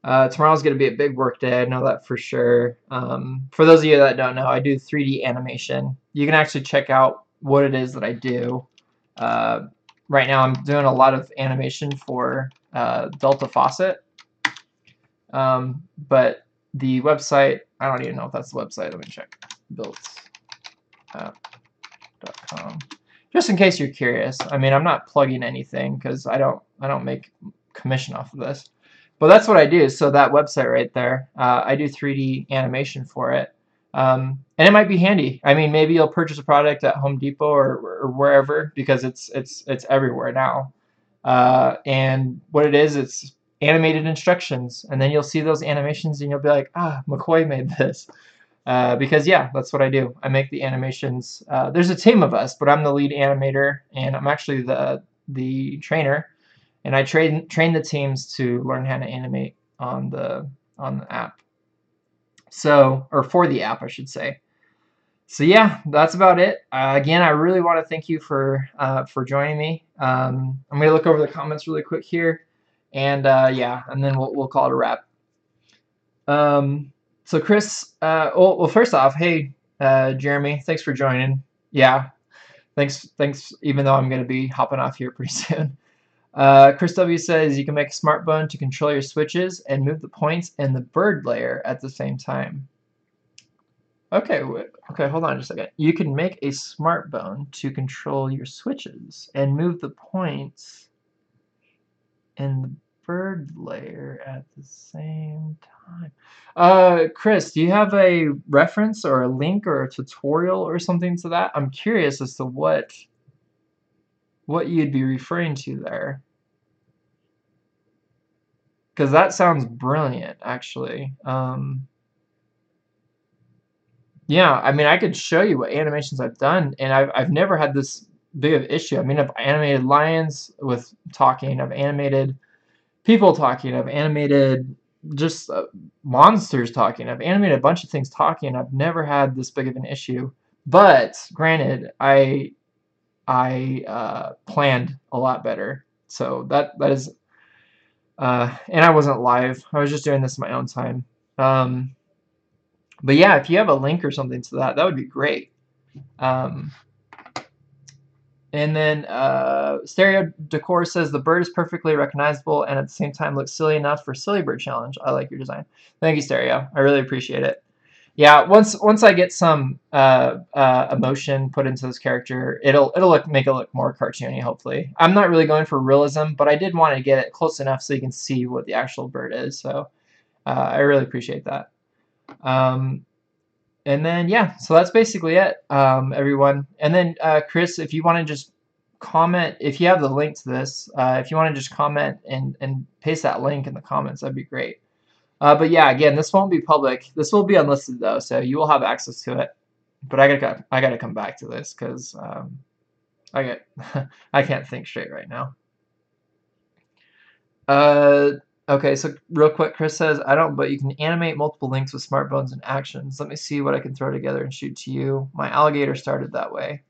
Tomorrow's going to be a big work day. I know that for sure. For those of you that don't know, I do 3D animation. You can actually check out what it is that I do. Right now I'm doing a lot of animation for Delta Faucet. But the website, I don't even know if that's the website. Let me check. builtapp.com. Just in case you're curious. I mean, I'm not plugging anything because I don't make commission off of this. But that's what I do. So that website right there, I do 3D animation for it. And it might be handy. I mean, maybe you'll purchase a product at Home Depot or wherever because it's everywhere now. And what it is, it's animated instructions. And then you'll see those animations and you'll be like, ah, McCoy made this. Because yeah, that's what I do. I make the animations. There's a team of us, but I'm the lead animator, and I'm actually the trainer, and I train the teams to learn how to animate on the app. So, or for the app, I should say. So yeah, that's about it. Again, I really want to thank you for joining me. I'm gonna look over the comments really quick here, and yeah, and then we'll call it a wrap. So Chris, well, first off, hey, Jeremy, thanks for joining. Yeah, thanks. Even though I'm going to be hopping off here pretty soon. Chris W says you can make a smart bone to control your switches and move the points in the bird layer at the same time. Okay, hold on just a second. You can make a smart bone to control your switches and move the points in the bird layer at the same time. Chris, do you have a reference or a link or a tutorial or something to that? I'm curious as to what you'd be referring to there. because that sounds brilliant, actually. Yeah, I mean, I could show you what animations I've done, and I've never had this big of issue. I mean, I've animated lions with talking. I've animated people talking. I've animated just monsters talking. I've animated a bunch of things talking. I've never had this big of an issue. But granted, I planned a lot better. So that is, and I wasn't live. I was just doing this in my own time. But yeah, if you have a link or something to that, that would be great. Um, and then Stereo Decor says the bird is perfectly recognizable and at the same time looks silly enough for Silly Bird Challenge. I like your design. Thank you, Stereo. I really appreciate it. Yeah, once I get some emotion put into this character, it'll make it look more cartoony. Hopefully, I'm not really going for realism, but I did want to get it close enough so you can see what the actual bird is. So I really appreciate that. And then yeah, so that's basically it, everyone. And then Chris, if you want to just comment, if you have the link to this, if you want to just comment and paste that link in the comments, that'd be great. But yeah, again, this won't be public. This will be unlisted though, so you will have access to it. But I gotta come back to this because I can't think straight right now. Okay, so real quick, Chris says I don't, but you can animate multiple links with smart bones and actions. Let me see what I can throw together and shoot to you. My alligator started that way.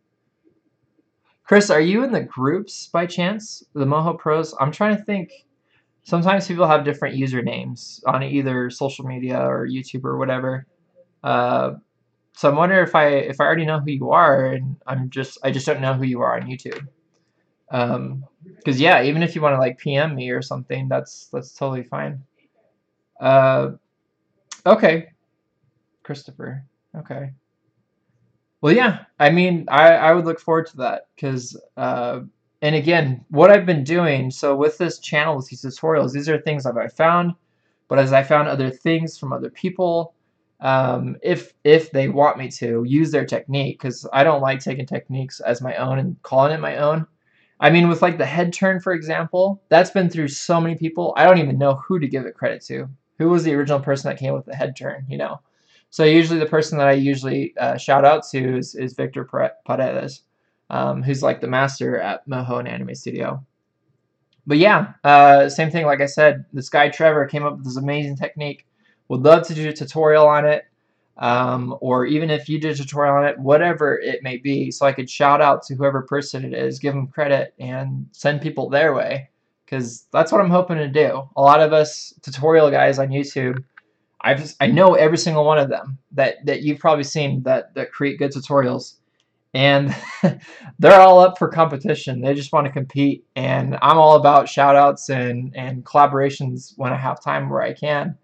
Chris, are you in the groups by chance? The Moho Pros? I'm trying to think. Sometimes people have different usernames on either social media or YouTube or whatever. So I'm wondering if I already know who you are, and I just don't know who you are on YouTube. Because yeah, even if you want to like PM me or something, that's totally fine. Okay, Christopher. Okay. Well, yeah. I mean, I would look forward to that because and again, what I've been doing. So with this channel, with these tutorials, these are things that I found, but as I found other things from other people, if they want me to use their technique, because I don't like taking techniques as my own and calling it my own. I mean, with like the head turn, for example, that's been through so many people. I don't even know who to give it credit to. Who was the original person that came with the head turn, you know? So usually the person that I usually shout out to is Victor Paredes, who's like the master at Moho and Anime Studio. But yeah, same thing. Like I said, this guy Trevor came up with this amazing technique. Would love to do a tutorial on it, or even if you did a tutorial on it, whatever it may be, so I could shout out to whoever person it is, give them credit, and send people their way, because that's what I'm hoping to do. A lot of us tutorial guys on YouTube, I know every single one of them that you've probably seen that create good tutorials, and they're all up for competition. They just want to compete, and I'm all about shout outs and collaborations when I have time where I can.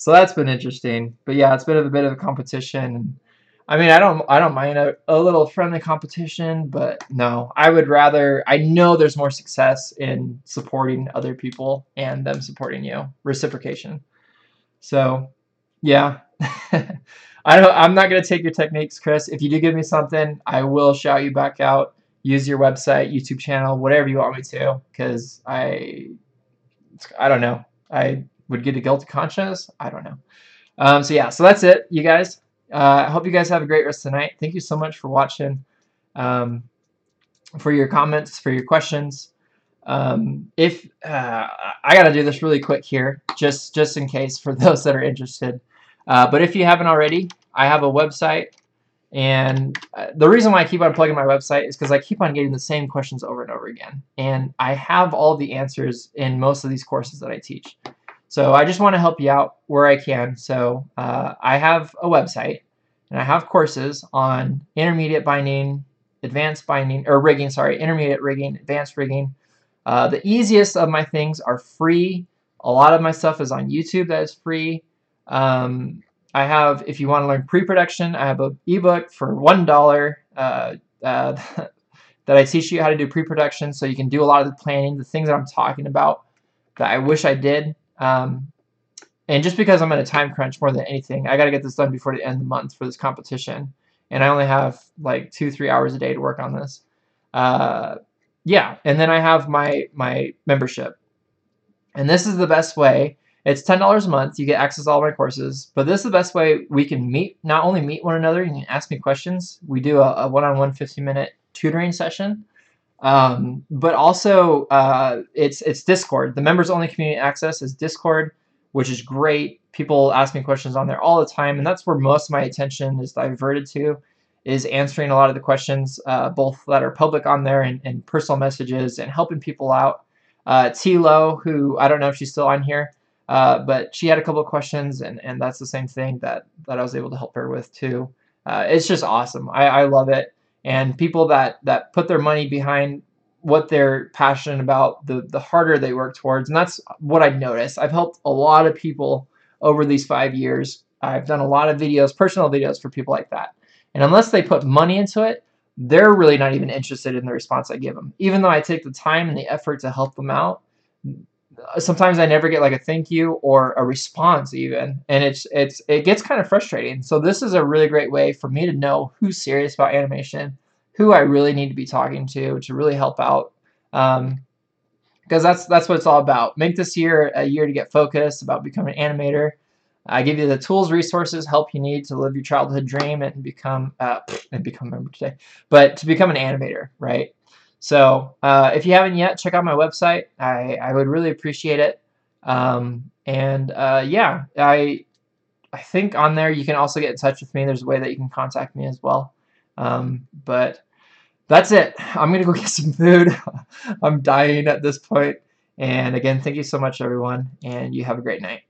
So that's been interesting. But yeah, it's been a bit of a competition. I mean, I don't mind a little friendly competition, but no, I would rather. I know there's more success in supporting other people and them supporting you. Reciprocation. So yeah. I'm not gonna take your techniques, Chris. If you do give me something, I will shout you back out. Use your website, YouTube channel, whatever you want me to, because I don't know. I would get a guilty conscience. I don't know. So yeah, so that's it, you guys. I hope you guys have a great rest of the night. Thank you so much for watching, for your comments, for your questions. If I gotta do this really quick here, just in case for those that are interested. But if you haven't already, I have a website, and the reason why I keep on plugging my website is because I keep on getting the same questions over and over again, and I have all the answers in most of these courses that I teach. So I just want to help you out where I can. So I have a website, and I have courses on intermediate binding, advanced binding, or rigging, sorry, intermediate rigging, advanced rigging. The easiest of my things are free. A lot of my stuff is on YouTube that is free. I have, if you want to learn pre-production, I have an ebook for $1 that I teach you how to do pre-production, so you can do a lot of the planning, the things that I'm talking about that I wish I did. And just because I'm in a time crunch more than anything, I got to get this done before the end of the month for this competition, and I only have like 2-3 hours a day to work on this. Yeah, and then I have my membership. And this is the best way. It's $10 a month. You get access to all my courses. But this is the best way we can meet, not only meet one another, you can ask me questions. We do a one-on-one 15-minute tutoring session. But also, it's Discord. The members only community access is Discord, which is great. People ask me questions on there all the time, and that's where most of my attention is diverted to, is answering a lot of the questions, both that are public on there and personal messages, and helping people out. T-Lo, who I don't know if she's still on here, but she had a couple of questions, and that's the same thing that I was able to help her with too. It's just awesome. I love it. And people that put their money behind what they're passionate about, the harder they work towards. And that's what I've noticed. I've helped a lot of people over these 5 years. I've done a lot of videos, personal videos for people like that. And unless they put money into it, they're really not even interested in the response I give them. Even though I take the time and the effort to help them out, sometimes I never get like a thank you or a response even, and it gets kind of frustrating. So this is a really great way for me to know who's serious about animation, who I really need to be talking to really help out, because that's what it's all about. Make this year a year to get focused about becoming an animator. I give you the tools, resources, help you need to live your childhood dream and become a member today, but to become an animator, right? So if you haven't yet, check out my website. I would really appreciate it. Yeah, I think on there you can also get in touch with me. There's a way that you can contact me as well. But that's it. I'm gonna go get some food. I'm dying at this point. And again, thank you so much, everyone, and you have a great night.